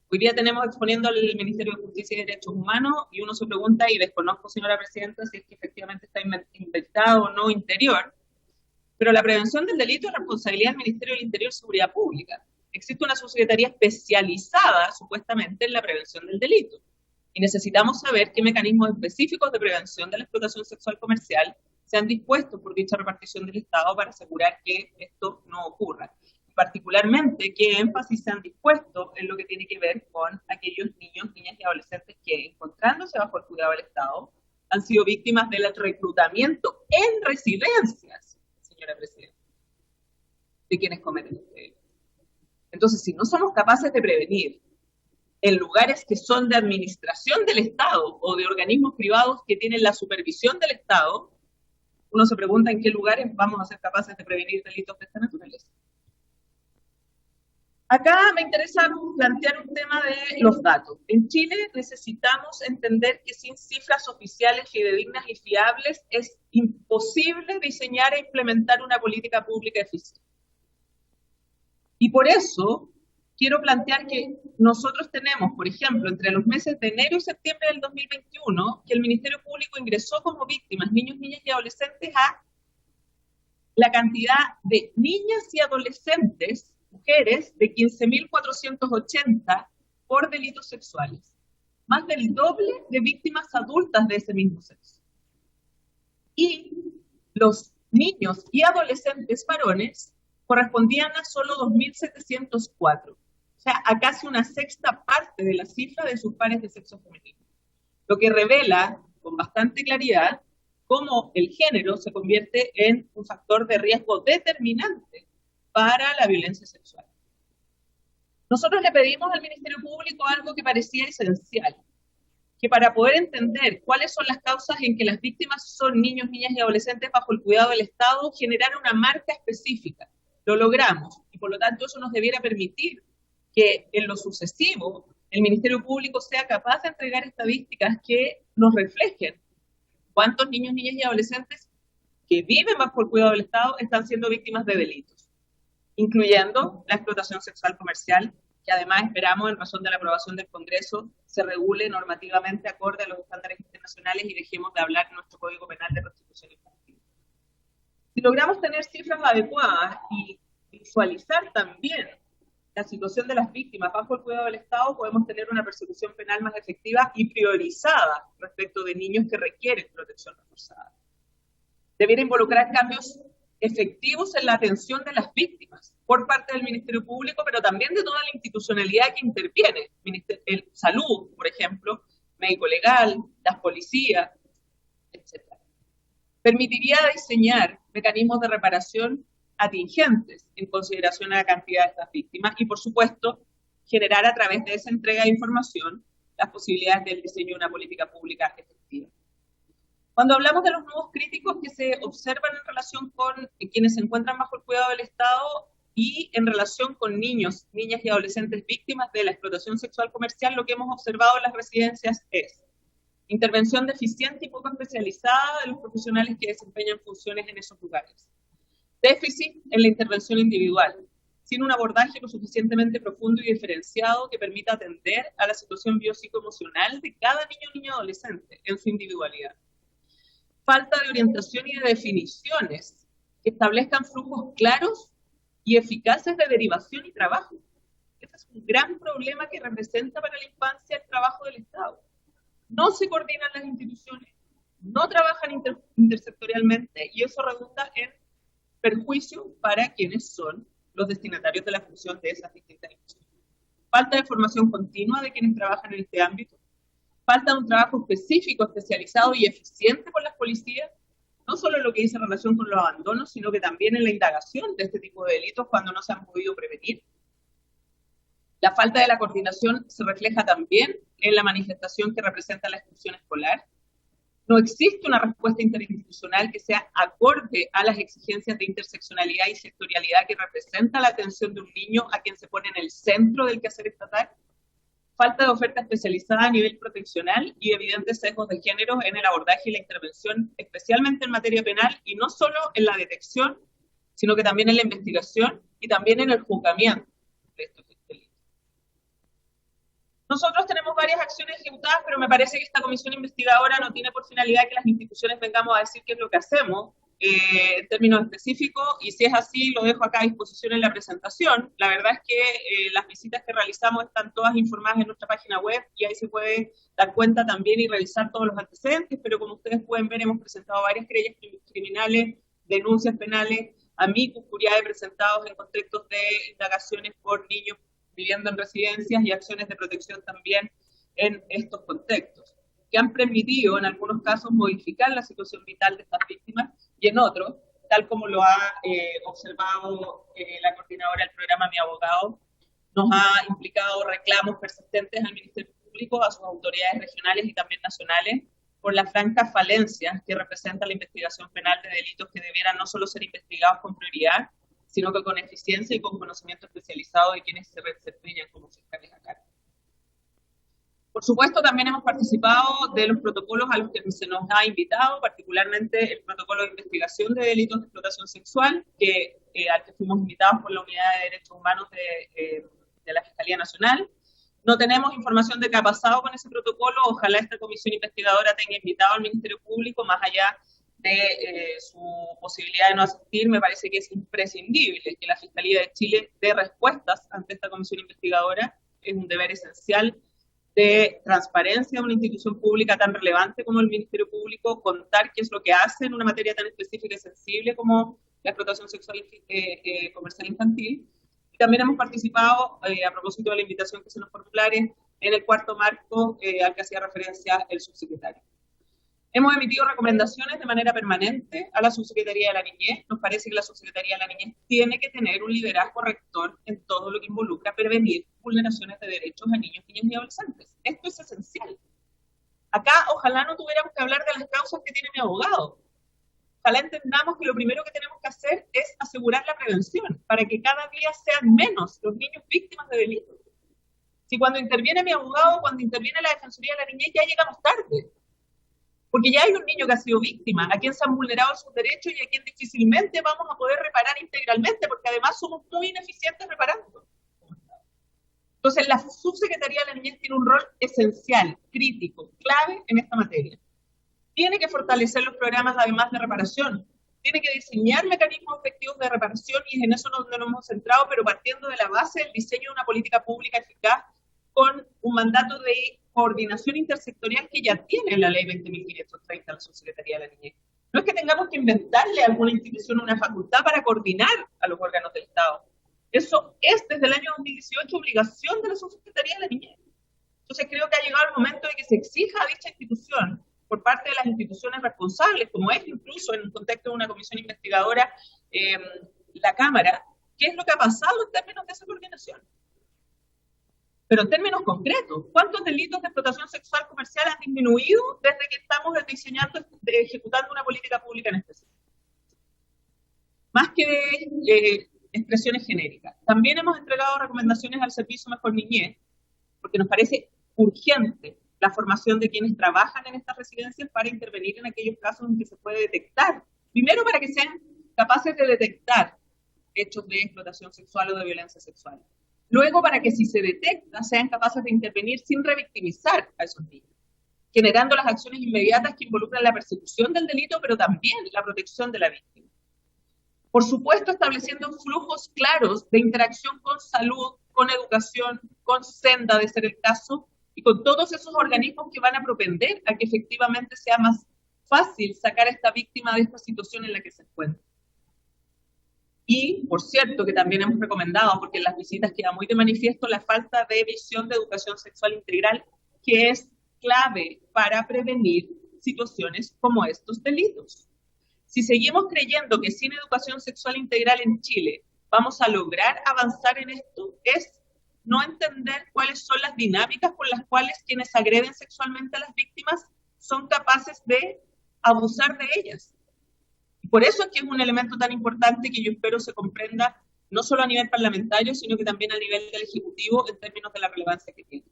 Hoy día tenemos exponiendo al Ministerio de Justicia y Derechos Humanos y uno se pregunta, y desconozco, señora Presidenta, si es que efectivamente está inventado o no interior, pero la prevención del delito es responsabilidad del Ministerio del Interior y Seguridad Pública. Existe una subsecretaría especializada, supuestamente, en la prevención del delito. Y necesitamos saber qué mecanismos específicos de prevención de la explotación sexual comercial se han dispuesto por dicha repartición del Estado para asegurar que esto no ocurra. Particularmente, qué énfasis se han dispuesto en lo que tiene que ver con aquellos niños, niñas y adolescentes que, encontrándose bajo el cuidado del Estado, han sido víctimas del reclutamiento en residencias, señora presidenta, de quienes cometen este delito. Entonces, si no somos capaces de prevenir en lugares que son de administración del Estado o de organismos privados que tienen la supervisión del Estado, uno se pregunta en qué lugares vamos a ser capaces de prevenir delitos de esta naturaleza. Acá me interesa plantear un tema de los datos. En Chile necesitamos entender que sin cifras oficiales fidedignas y fiables es imposible diseñar e implementar una política pública eficiente. Y por eso quiero plantear que nosotros tenemos, por ejemplo, entre los meses de enero y septiembre del 2021, que el Ministerio Público ingresó como víctimas niños, niñas y adolescentes a la cantidad de niñas y adolescentes, mujeres, de 15.480 por delitos sexuales. Más del doble de víctimas adultas de ese mismo sexo. Y los niños y adolescentes varones correspondían a solo 2.704. O sea, a casi una sexta parte de la cifra de sus pares de sexo femenino. Lo que revela con bastante claridad cómo el género se convierte en un factor de riesgo determinante para la violencia sexual. Nosotros le pedimos al Ministerio Público algo que parecía esencial, que para poder entender cuáles son las causas en que las víctimas son niños, niñas y adolescentes bajo el cuidado del Estado, generara una marca específica. Lo logramos, y por lo tanto eso nos debiera permitir que en lo sucesivo el Ministerio Público sea capaz de entregar estadísticas que nos reflejen cuántos niños, niñas y adolescentes que viven bajo el cuidado del Estado están siendo víctimas de delitos, incluyendo la explotación sexual comercial, que además esperamos, en razón de la aprobación del Congreso, se regule normativamente acorde a los estándares internacionales y dejemos de hablar en nuestro Código Penal de prostitución infantil. Si logramos tener cifras adecuadas y visualizar también la situación de las víctimas bajo el cuidado del Estado, podemos tener una persecución penal más efectiva y priorizada respecto de niños que requieren protección reforzada. Debiera involucrar cambios efectivos en la atención de las víctimas por parte del Ministerio Público, pero también de toda la institucionalidad que interviene, el salud, por ejemplo, médico legal, las policías, etc. Permitiría diseñar mecanismos de reparación atingentes en consideración a la cantidad de estas víctimas y, por supuesto, generar a través de esa entrega de información las posibilidades del diseño de una política pública efectiva. Cuando hablamos de los nuevos críticos que se observan en relación con quienes se encuentran bajo el cuidado del Estado y en relación con niños, niñas y adolescentes víctimas de la explotación sexual comercial, lo que hemos observado en las residencias es intervención deficiente y poco especializada de los profesionales que desempeñan funciones en esos lugares. Déficit en la intervención individual, sin un abordaje lo suficientemente profundo y diferenciado que permita atender a la situación biopsicoemocional de cada niño o niña adolescente en su individualidad. Falta de orientación y de definiciones que establezcan flujos claros y eficaces de derivación y trabajo. Este es un gran problema que representa para la infancia el trabajo del Estado. No se coordinan las instituciones, no trabajan intersectorialmente y eso redunda en perjuicio para quienes son los destinatarios de la función de esas distintas instituciones. Falta de formación continua de quienes trabajan en este ámbito. Falta de un trabajo específico, especializado y eficiente con las policías, no solo en lo que dice en relación con los abandonos, sino que también en la indagación de este tipo de delitos cuando no se han podido prevenir. La falta de la coordinación se refleja también en la manifestación que representa la exclusión escolar. No existe una respuesta interinstitucional que sea acorde a las exigencias de interseccionalidad y sectorialidad que representa la atención de un niño a quien se pone en el centro del quehacer estatal. Falta de oferta especializada a nivel proteccional y evidentes sesgos de género en el abordaje y la intervención, especialmente en materia penal, y no solo en la detección, sino que también en la investigación y también en el juzgamiento de estos delitos. Nosotros tenemos varias acciones ejecutadas, pero me parece que esta comisión investigadora no tiene por finalidad que las instituciones vengamos a decir qué es lo que hacemos, en términos específicos, y si es así, lo dejo acá a disposición en la presentación. La verdad es que las visitas que realizamos están todas informadas en nuestra página web y ahí se puede dar cuenta también y revisar todos los antecedentes, pero como ustedes pueden ver, hemos presentado varias querellas criminales, denuncias penales, amicus curiae presentados en contextos de indagaciones por niños viviendo en residencias y acciones de protección también en estos contextos, que han permitido en algunos casos modificar la situación vital de estas víctimas y en otros, tal como lo ha observado la coordinadora del programa Mi Abogado, nos ha implicado reclamos persistentes al Ministerio Público, a sus autoridades regionales y también nacionales, por las francas falencias que representa la investigación penal de delitos que debieran no solo ser investigados con prioridad, sino que con eficiencia y con conocimiento especializado de quienes se desempeñan como fiscales a cargo. Por supuesto, también hemos participado de los protocolos a los que se nos ha invitado, particularmente el protocolo de investigación de delitos de explotación sexual, al que fuimos invitados por la Unidad de Derechos Humanos de la Fiscalía Nacional. No tenemos información de qué ha pasado con ese protocolo. Ojalá esta comisión investigadora tenga invitado al Ministerio Público, más allá de su posibilidad de no asistir. Me parece que es imprescindible que la Fiscalía de Chile dé respuestas ante esta comisión investigadora. Es un deber esencial de transparencia de una institución pública tan relevante como el Ministerio Público, contar qué es lo que hace en una materia tan específica y sensible como la explotación sexual comercial infantil. Y también hemos participado, a propósito de la invitación que se nos formulare, en el cuarto marco al que hacía referencia el subsecretario. Hemos emitido recomendaciones de manera permanente a la Subsecretaría de la Niñez. Nos parece que la Subsecretaría de la Niñez tiene que tener un liderazgo rector en todo lo que involucra prevenir vulneraciones de derechos a niños, niñas y adolescentes. Esto es esencial. Acá ojalá no tuviéramos que hablar de las causas que tiene mi abogado. Ojalá entendamos que lo primero que tenemos que hacer es asegurar la prevención para que cada día sean menos los niños víctimas de delitos. Si cuando interviene mi abogado, cuando interviene la Defensoría de la Niñez, ya llegamos tarde. Porque ya hay un niño que ha sido víctima, a quien se han vulnerado sus derechos y a quien difícilmente vamos a poder reparar integralmente, porque además somos muy ineficientes reparando. Entonces, la Subsecretaría de la Niñez tiene un rol esencial, crítico, clave en esta materia. Tiene que fortalecer los programas además de reparación, tiene que diseñar mecanismos efectivos de reparación y en eso nos hemos centrado, pero partiendo de la base del diseño de una política pública eficaz con un mandato de coordinación intersectorial que ya tiene la ley 20.530 de la Subsecretaría de la Niñez. No es que tengamos que inventarle a alguna institución una facultad para coordinar a los órganos del Estado. Eso es desde el año 2018 obligación de la Subsecretaría de la Niñez. Entonces creo que ha llegado el momento de que se exija a dicha institución por parte de las instituciones responsables, como es incluso en el contexto de una comisión investigadora, la Cámara, qué es lo que ha pasado en términos de esa coordinación. Pero en términos concretos, ¿cuántos delitos de explotación sexual comercial han disminuido desde que estamos ejecutando una política pública en específico? Más que expresiones genéricas. También hemos entregado recomendaciones al Servicio Mejor Niñez, porque nos parece urgente la formación de quienes trabajan en estas residencias para intervenir en aquellos casos en que se puede detectar. Primero, para que sean capaces de detectar hechos de explotación sexual o de violencia sexual. Luego, para que si se detecta, sean capaces de intervenir sin revictimizar a esos niños, generando las acciones inmediatas que involucran la persecución del delito, pero también la protección de la víctima. Por supuesto, estableciendo flujos claros de interacción con salud, con educación, con Senda, de ser el caso, y con todos esos organismos que van a propender a que efectivamente sea más fácil sacar a esta víctima de esta situación en la que se encuentra. Y, por cierto, que también hemos recomendado, porque en las visitas queda muy de manifiesto la falta de visión de educación sexual integral, que es clave para prevenir situaciones como estos delitos. Si seguimos creyendo que sin educación sexual integral en Chile vamos a lograr avanzar en esto, es no entender cuáles son las dinámicas por las cuales quienes agreden sexualmente a las víctimas son capaces de abusar de ellas. Por eso es que es un elemento tan importante que yo espero se comprenda no solo a nivel parlamentario, sino que también a nivel del Ejecutivo en términos de la relevancia que tiene.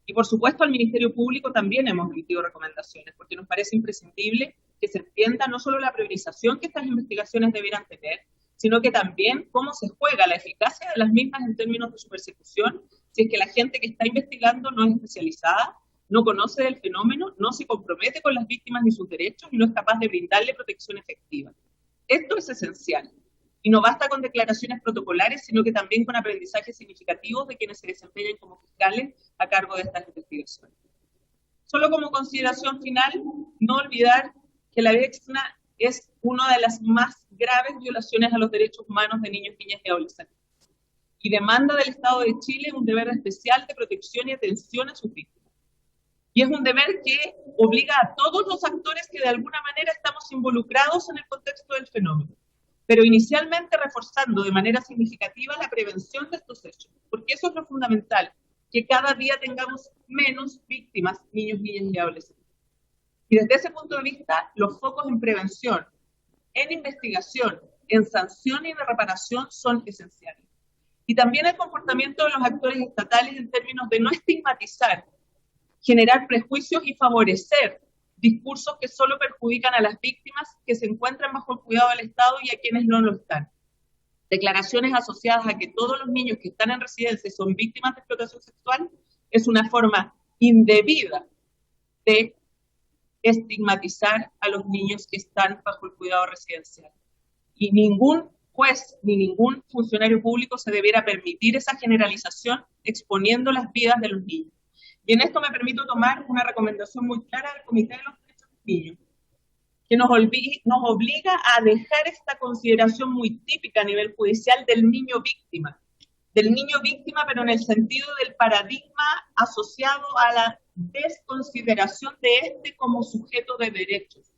Y por supuesto al Ministerio Público también hemos emitido recomendaciones, porque nos parece imprescindible que se entienda no solo la priorización que estas investigaciones debieran tener, sino que también cómo se juega la eficacia de las mismas en términos de su persecución, si es que la gente que está investigando no es especializada, no conoce del fenómeno, no se compromete con las víctimas ni sus derechos y no es capaz de brindarle protección efectiva. Esto es esencial. Y no basta con declaraciones protocolares, sino que también con aprendizajes significativos de quienes se desempeñan como fiscales a cargo de estas investigaciones. Solo como consideración final, no olvidar que la Dexna es una de las más graves violaciones a los derechos humanos de niños, niñas y adolescentes. Y demanda del Estado de Chile un deber especial de protección y atención a sus víctimas. Y es un deber que obliga a todos los actores que de alguna manera estamos involucrados en el contexto del fenómeno, pero inicialmente reforzando de manera significativa la prevención de estos hechos, porque eso es lo fundamental, que cada día tengamos menos víctimas, niños, niñas y adolescentes. Y desde ese punto de vista, los focos en prevención, en investigación, en sanción y en reparación son esenciales. Y también el comportamiento de los actores estatales en términos de no estigmatizar, generar prejuicios y favorecer discursos que solo perjudican a las víctimas que se encuentran bajo el cuidado del Estado y a quienes no lo están. Declaraciones asociadas a que todos los niños que están en residencia son víctimas de explotación sexual es una forma indebida de estigmatizar a los niños que están bajo el cuidado residencial. Y ningún juez ni ningún funcionario público se debiera permitir esa generalización exponiendo las vidas de los niños. Y en esto me permito tomar una recomendación muy clara del Comité de los Derechos del Niño, que nos obliga a dejar esta consideración muy típica a nivel judicial del niño víctima, pero en el sentido del paradigma asociado a la desconsideración de este como sujeto de derechos.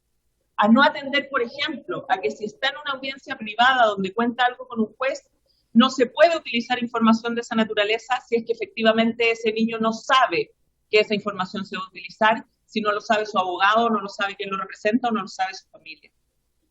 A no atender, por ejemplo, a que si está en una audiencia privada donde cuenta algo con un juez, no se puede utilizar información de esa naturaleza si es que efectivamente ese niño no sabe que esa información se va a utilizar, si no lo sabe su abogado, no lo sabe quien lo representa o no lo sabe su familia.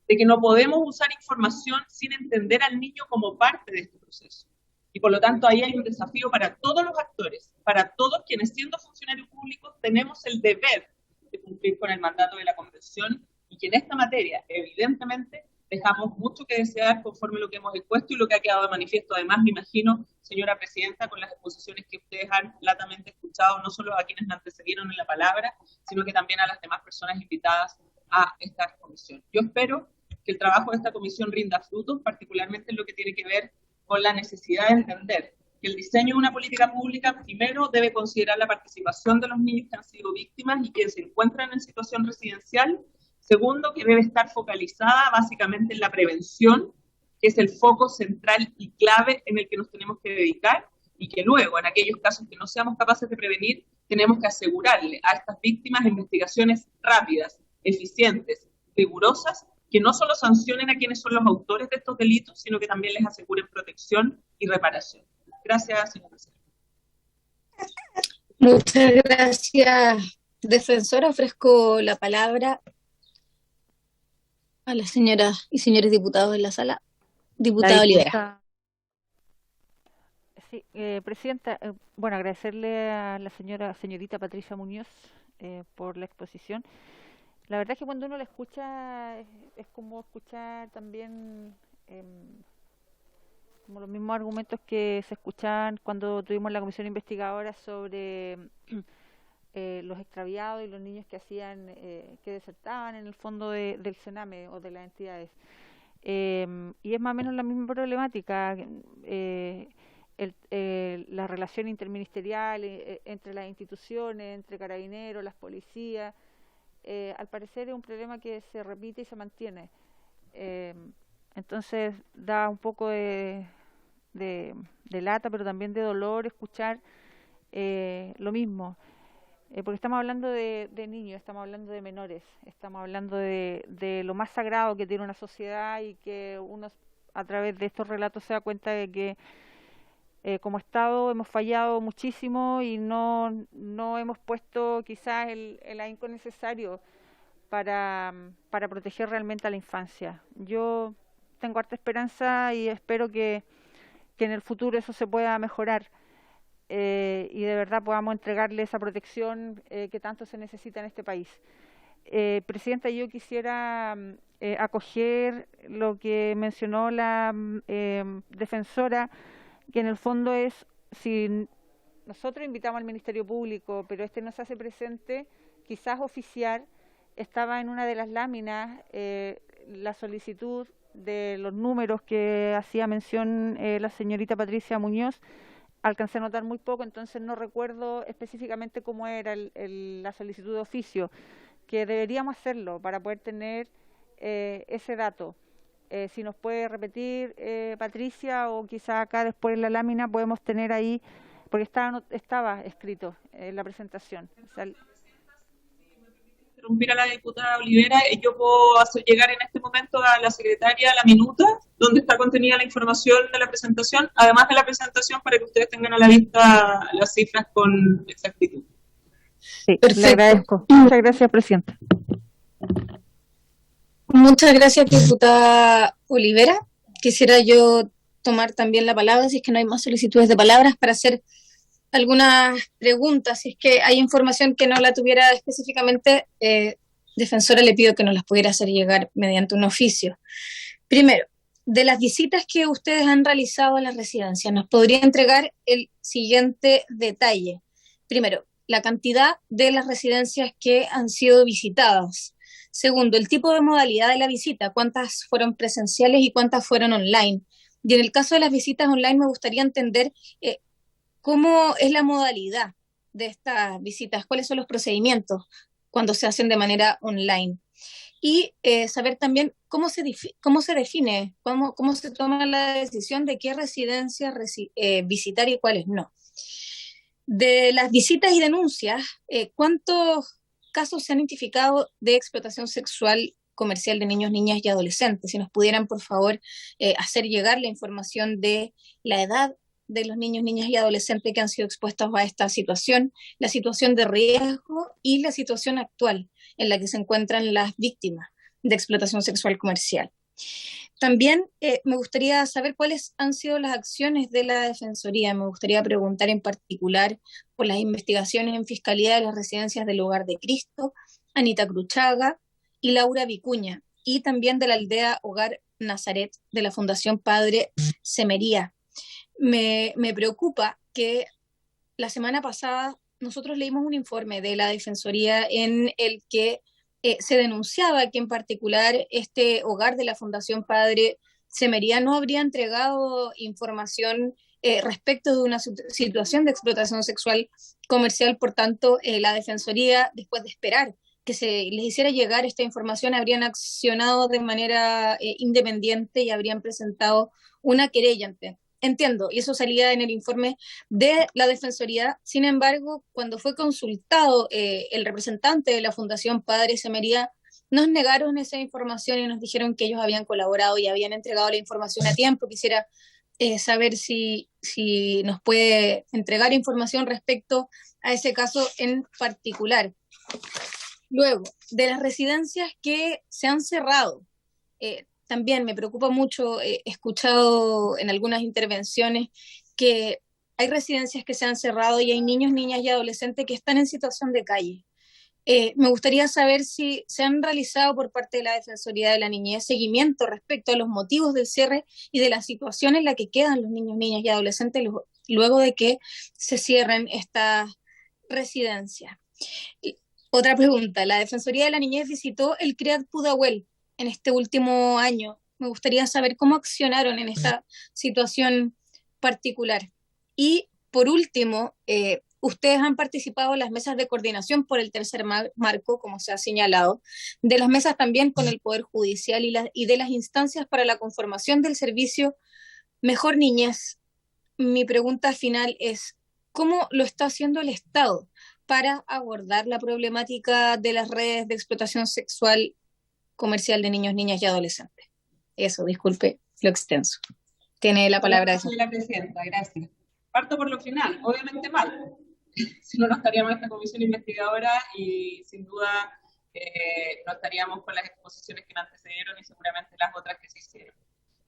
De que no podemos usar información sin entender al niño como parte de este proceso. Y por lo tanto ahí hay un desafío para todos los actores, para todos quienes siendo funcionarios públicos tenemos el deber de cumplir con el mandato de la Convención y que en esta materia, evidentemente, dejamos mucho que desear conforme lo que hemos expuesto y lo que ha quedado de manifiesto. Además, me imagino, señora presidenta, con las exposiciones que ustedes han latamente escuchado, no solo a quienes me antecedieron en la palabra, sino que también a las demás personas invitadas a esta comisión. Yo espero que el trabajo de esta comisión rinda frutos, particularmente en lo que tiene que ver con la necesidad de entender que el diseño de una política pública primero debe considerar la participación de los niños que han sido víctimas y que se encuentran en situación residencial. Segundo, que debe estar focalizada básicamente en la prevención, que es el foco central y clave en el que nos tenemos que dedicar, y que luego, en aquellos casos que no seamos capaces de prevenir, tenemos que asegurarle a estas víctimas investigaciones rápidas, eficientes, rigurosas, que no solo sancionen a quienes son los autores de estos delitos, sino que también les aseguren protección y reparación. Gracias, señor presidente. Muchas gracias, defensora. Ofrezco la palabra a las señoras y señores diputados en la sala. Diputada Olivera. Sí, presidenta, bueno, agradecerle a la señorita Patricia Muñoz por la exposición. La verdad es que cuando uno la escucha es como escuchar también como los mismos argumentos que se escuchaban cuando tuvimos la comisión investigadora sobre los extraviados y los niños que hacían, que desertaban en el fondo del Sename o de las entidades. Y es más o menos la misma problemática, la relación interministerial entre las instituciones, entre carabineros, las policías. Al parecer es un problema que se repite y se mantiene. Entonces da un poco de lata, pero también de dolor escuchar lo mismo. Porque estamos hablando de niños, estamos hablando de menores, estamos hablando de lo más sagrado que tiene una sociedad y que uno a través de estos relatos se da cuenta de que como Estado hemos fallado muchísimo y no hemos puesto quizás el ahínco necesario para proteger realmente a la infancia. Yo tengo harta esperanza y espero que en el futuro eso se pueda mejorar. Y de verdad podamos entregarle esa protección que tanto se necesita en este país. Presidenta, yo quisiera acoger lo que mencionó la defensora, que en el fondo es, si nosotros invitamos al Ministerio Público, pero este no se hace presente, quizás oficiar, estaba en una de las láminas la solicitud de los números que hacía mención la señorita Patricia Muñoz, alcancé a notar muy poco, entonces no recuerdo específicamente cómo era la solicitud de oficio, que deberíamos hacerlo para poder tener ese dato. Si nos puede repetir Patricia, o quizá acá después en la lámina podemos tener ahí, porque estaba escrito en la presentación. O sea, interrumpir a la diputada Olivera, yo puedo hacer llegar en este momento a la secretaria la minuta donde está contenida la información de la presentación, además de la presentación, para que ustedes tengan a la vista las cifras con exactitud. Sí, le agradezco. Muchas gracias, presidenta. Muchas gracias, diputada Olivera. Quisiera yo tomar también la palabra, si es que no hay más solicitudes de palabras, para hacer algunas preguntas. Si es que hay información que no la tuviera específicamente, defensora, le pido que nos las pudiera hacer llegar mediante un oficio. Primero, de las visitas que ustedes han realizado a las residencias, ¿nos podría entregar el siguiente detalle? Primero, la cantidad de las residencias que han sido visitadas. Segundo, el tipo de modalidad de la visita, cuántas fueron presenciales y cuántas fueron online. Y en el caso de las visitas online me gustaría entender cómo es la modalidad de estas visitas, cuáles son los procedimientos cuando se hacen de manera online. Y saber también cómo se define, cómo se toma la decisión de qué residencias visitar y cuáles no. De las visitas y denuncias, ¿cuántos casos se han identificado de explotación sexual comercial de niños, niñas y adolescentes? Si nos pudieran, por favor, hacer llegar la información de la edad de los niños, niñas y adolescentes que han sido expuestos a esta situación, la situación de riesgo y la situación actual en la que se encuentran las víctimas de explotación sexual comercial. También me gustaría saber cuáles han sido las acciones de la Defensoría. Me gustaría preguntar en particular por las investigaciones en Fiscalía de las residencias del Hogar de Cristo, Anita Cruchaga y Laura Vicuña, y también de la aldea Hogar Nazaret de la Fundación Padre Semería. Me preocupa que la semana pasada nosotros leímos un informe de la Defensoría en el que se denunciaba que en particular este hogar de la Fundación Padre Semería no habría entregado información respecto de una situación de explotación sexual comercial. Por tanto, la Defensoría, después de esperar que se les hiciera llegar esta información, habrían accionado de manera independiente y habrían presentado una querella. Entiendo, y eso salía en el informe de la Defensoría. Sin embargo, cuando fue consultado el representante de la Fundación Padre Semería, nos negaron esa información y nos dijeron que ellos habían colaborado y habían entregado la información a tiempo. Quisiera saber si nos puede entregar información respecto a ese caso en particular. Luego, de las residencias que se han cerrado, también me preocupa mucho, he escuchado en algunas intervenciones que hay residencias que se han cerrado y hay niños, niñas y adolescentes que están en situación de calle. Me gustaría saber si se han realizado por parte de la Defensoría de la Niñez seguimiento respecto a los motivos del cierre y de la situación en la que quedan los niños, niñas y adolescentes luego de que se cierren estas residencias. Otra pregunta, la Defensoría de la Niñez visitó el CREAD Pudahuel en este último año. Me gustaría saber cómo accionaron en esta situación particular. Y por último, ustedes han participado en las mesas de coordinación por el tercer marco, como se ha señalado, de las mesas también con el Poder Judicial y de las instancias para la conformación del servicio Mejor Niñez. Mi pregunta final es, ¿cómo lo está haciendo el Estado para abordar la problemática de las redes de explotación sexual comercial de niños, niñas y adolescentes? Eso, disculpe lo extenso. Tiene la palabra. Señora presidenta, gracias. Parto por lo final, obviamente mal. Si no, no estaríamos en esta comisión investigadora y sin duda no estaríamos con las exposiciones que me antecedieron y seguramente las otras que se hicieron.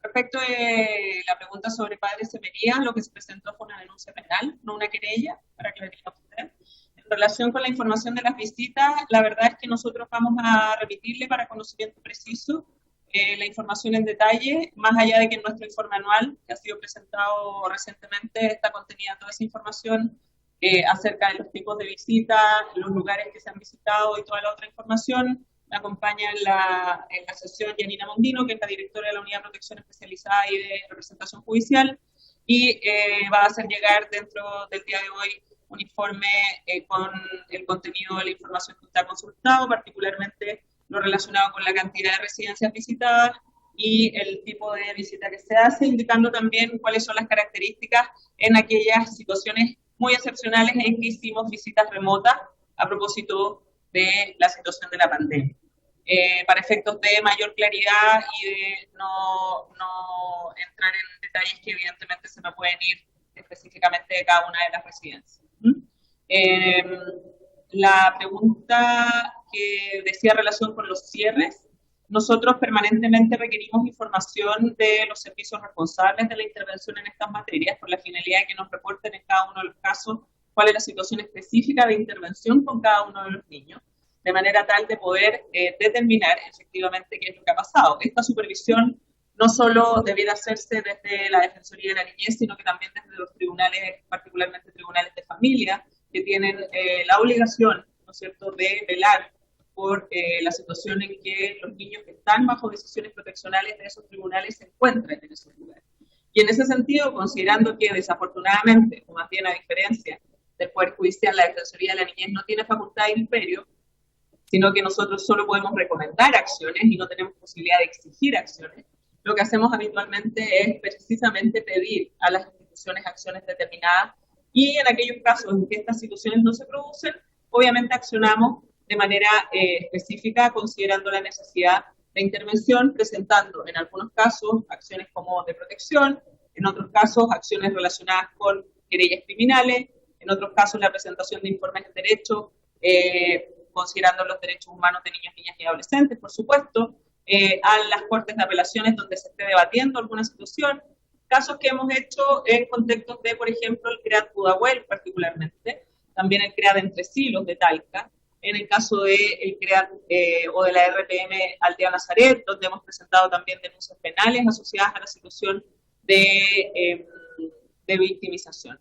Respecto de la pregunta sobre Padre Semería, lo que se presentó fue una denuncia penal, no una querella, para aclarar a usted. En relación con la información de las visitas, la verdad es que nosotros vamos a remitirle para conocimiento preciso la información en detalle, más allá de que en nuestro informe anual, que ha sido presentado recientemente, está contenida toda esa información acerca de los tipos de visitas, los lugares que se han visitado y toda la otra información. Me acompaña en la sesión Yanina Mondino, que es la directora de la Unidad de Protección Especializada y de Representación Judicial, y va a hacer llegar dentro del día de hoy un informe con el contenido de la información que usted ha consultado, particularmente lo relacionado con la cantidad de residencias visitadas y el tipo de visita que se hace, indicando también cuáles son las características en aquellas situaciones muy excepcionales en que hicimos visitas remotas a propósito de la situación de la pandemia. Para efectos de mayor claridad y de no entrar en detalles que evidentemente se me pueden ir específicamente de cada una de las residencias. La pregunta que decía relación con los cierres, nosotros permanentemente requerimos información de los servicios responsables de la intervención en estas materias por la finalidad de que nos reporten en cada uno de los casos cuál es la situación específica de intervención con cada uno de los niños, de manera tal de poder determinar efectivamente qué es lo que ha pasado. Esta supervisión no solo debiera hacerse desde la Defensoría de la Niñez, sino que también desde los tribunales, particularmente tribunales de familia, que tienen la obligación, ¿no es cierto?, de velar por la situación en que los niños que están bajo decisiones proteccionales de esos tribunales se encuentran en esos lugares. Y en ese sentido, considerando que desafortunadamente, o más bien a diferencia del Poder Judicial, la Defensoría de la Niñez no tiene facultad de imperio, sino que nosotros solo podemos recomendar acciones y no tenemos posibilidad de exigir acciones, lo que hacemos habitualmente es precisamente pedir a las instituciones acciones determinadas y en aquellos casos en que estas situaciones no se producen, obviamente accionamos de manera específica considerando la necesidad de intervención, presentando en algunos casos acciones como de protección, en otros casos acciones relacionadas con querellas criminales, en otros casos la presentación de informes de derecho, considerando los derechos humanos de niños, niñas y adolescentes, por supuesto, a las cortes de apelaciones donde se esté debatiendo alguna situación, casos que hemos hecho en contextos de, por ejemplo, el CREAD Pudahuel particularmente, también el CREAD Entre Silos de Talca, en el caso del CREAD o de la RPM Aldea Nazaret, donde hemos presentado también denuncias penales asociadas a la situación de victimización.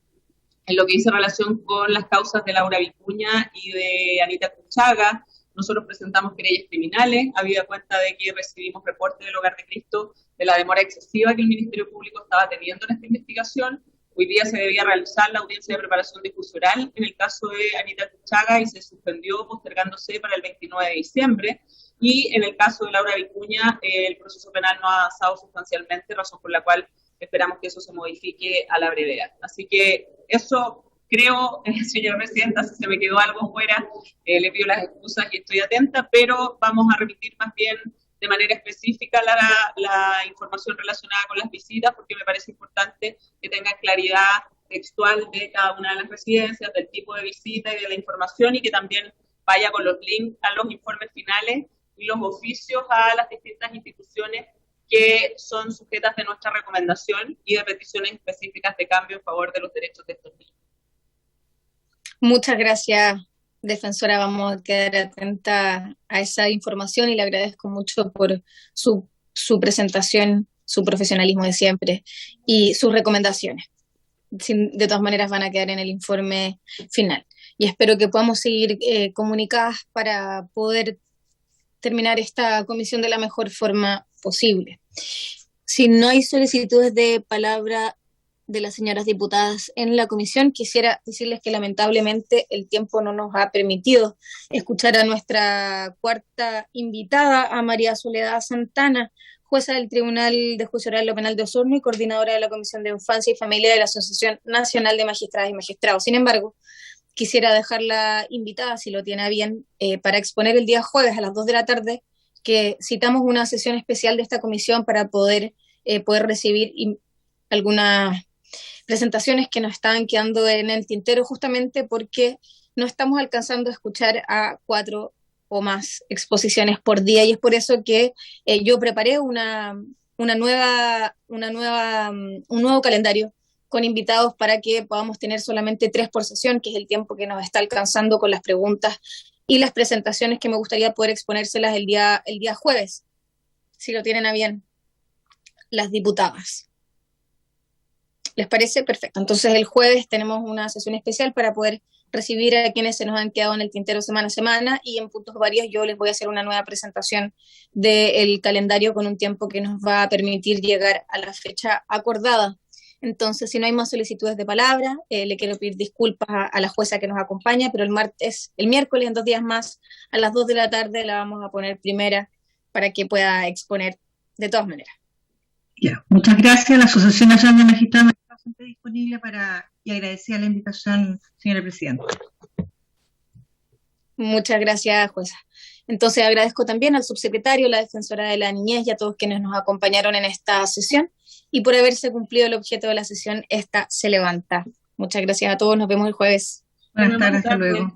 En lo que dice relación con las causas de Laura Vicuña y de Anita Cuchaga, nosotros presentamos querellas criminales, habida cuenta de que recibimos reporte del Hogar de Cristo de la demora excesiva que el Ministerio Público estaba teniendo en esta investigación. Hoy día se debía realizar la audiencia de preparación de juicio oral en el caso de Anita Cuchaga y se suspendió postergándose para el 29 de diciembre. Y en el caso de Laura Vicuña, el proceso penal no ha avanzado sustancialmente, razón por la cual esperamos que eso se modifique a la brevedad. Así que eso creo, señora presidenta, si se me quedó algo fuera, le pido las excusas y estoy atenta, pero vamos a remitir más bien de manera específica la información relacionada con las visitas, porque me parece importante que tengan claridad textual de cada una de las residencias, del tipo de visita y de la información, y que también vaya con los links a los informes finales y los oficios a las distintas instituciones que son sujetas de nuestra recomendación y de peticiones específicas de cambio en favor de los derechos de estos niños. Muchas gracias, defensora. Vamos a quedar atenta a esa información y le agradezco mucho por su presentación, su profesionalismo de siempre y sus recomendaciones. De todas maneras van a quedar en el informe final. Y espero que podamos seguir comunicadas para poder terminar esta comisión de la mejor forma posible. Si no hay solicitudes de palabra de las señoras diputadas en la comisión, quisiera decirles que lamentablemente el tiempo no nos ha permitido escuchar a nuestra cuarta invitada, a María Soledad Santana, jueza del Tribunal de Juicio Oral Penal de Osorno y coordinadora de la Comisión de Infancia y Familia de la Asociación Nacional de Magistradas y Magistrados. Sin embargo, quisiera dejarla invitada, si lo tiene a bien, para exponer el día jueves a las 2 de la tarde, que citamos una sesión especial de esta comisión para poder recibir algunas presentaciones que nos estaban quedando en el tintero, justamente porque no estamos alcanzando a escuchar a 4 o más exposiciones por día, y es por eso que yo preparé un nuevo calendario con invitados para que podamos tener solamente 3 por sesión, que es el tiempo que nos está alcanzando con las preguntas y las presentaciones que me gustaría poder exponérselas el día jueves, si lo tienen a bien las diputadas. ¿Les parece? Perfecto. Entonces el jueves tenemos una sesión especial para poder recibir a quienes se nos han quedado en el tintero semana a semana, y en puntos varios yo les voy a hacer una nueva presentación del calendario con un tiempo que nos va a permitir llegar a la fecha acordada. Entonces, si no hay más solicitudes de palabra, le quiero pedir disculpas a la jueza que nos acompaña, pero el miércoles, en 2 días más, a las 2 de la tarde, la vamos a poner primera para que pueda exponer de todas maneras. Ya, muchas gracias. La Asociación Nacional de Magistrados está bastante disponible y agradecida la invitación, señora presidenta. Muchas gracias, jueza. Entonces agradezco también al subsecretario, la defensora de la niñez y a todos quienes nos acompañaron en esta sesión, y por haberse cumplido el objeto de la sesión, esta se levanta. Muchas gracias a todos, nos vemos el jueves. Buenas tardes, hasta luego.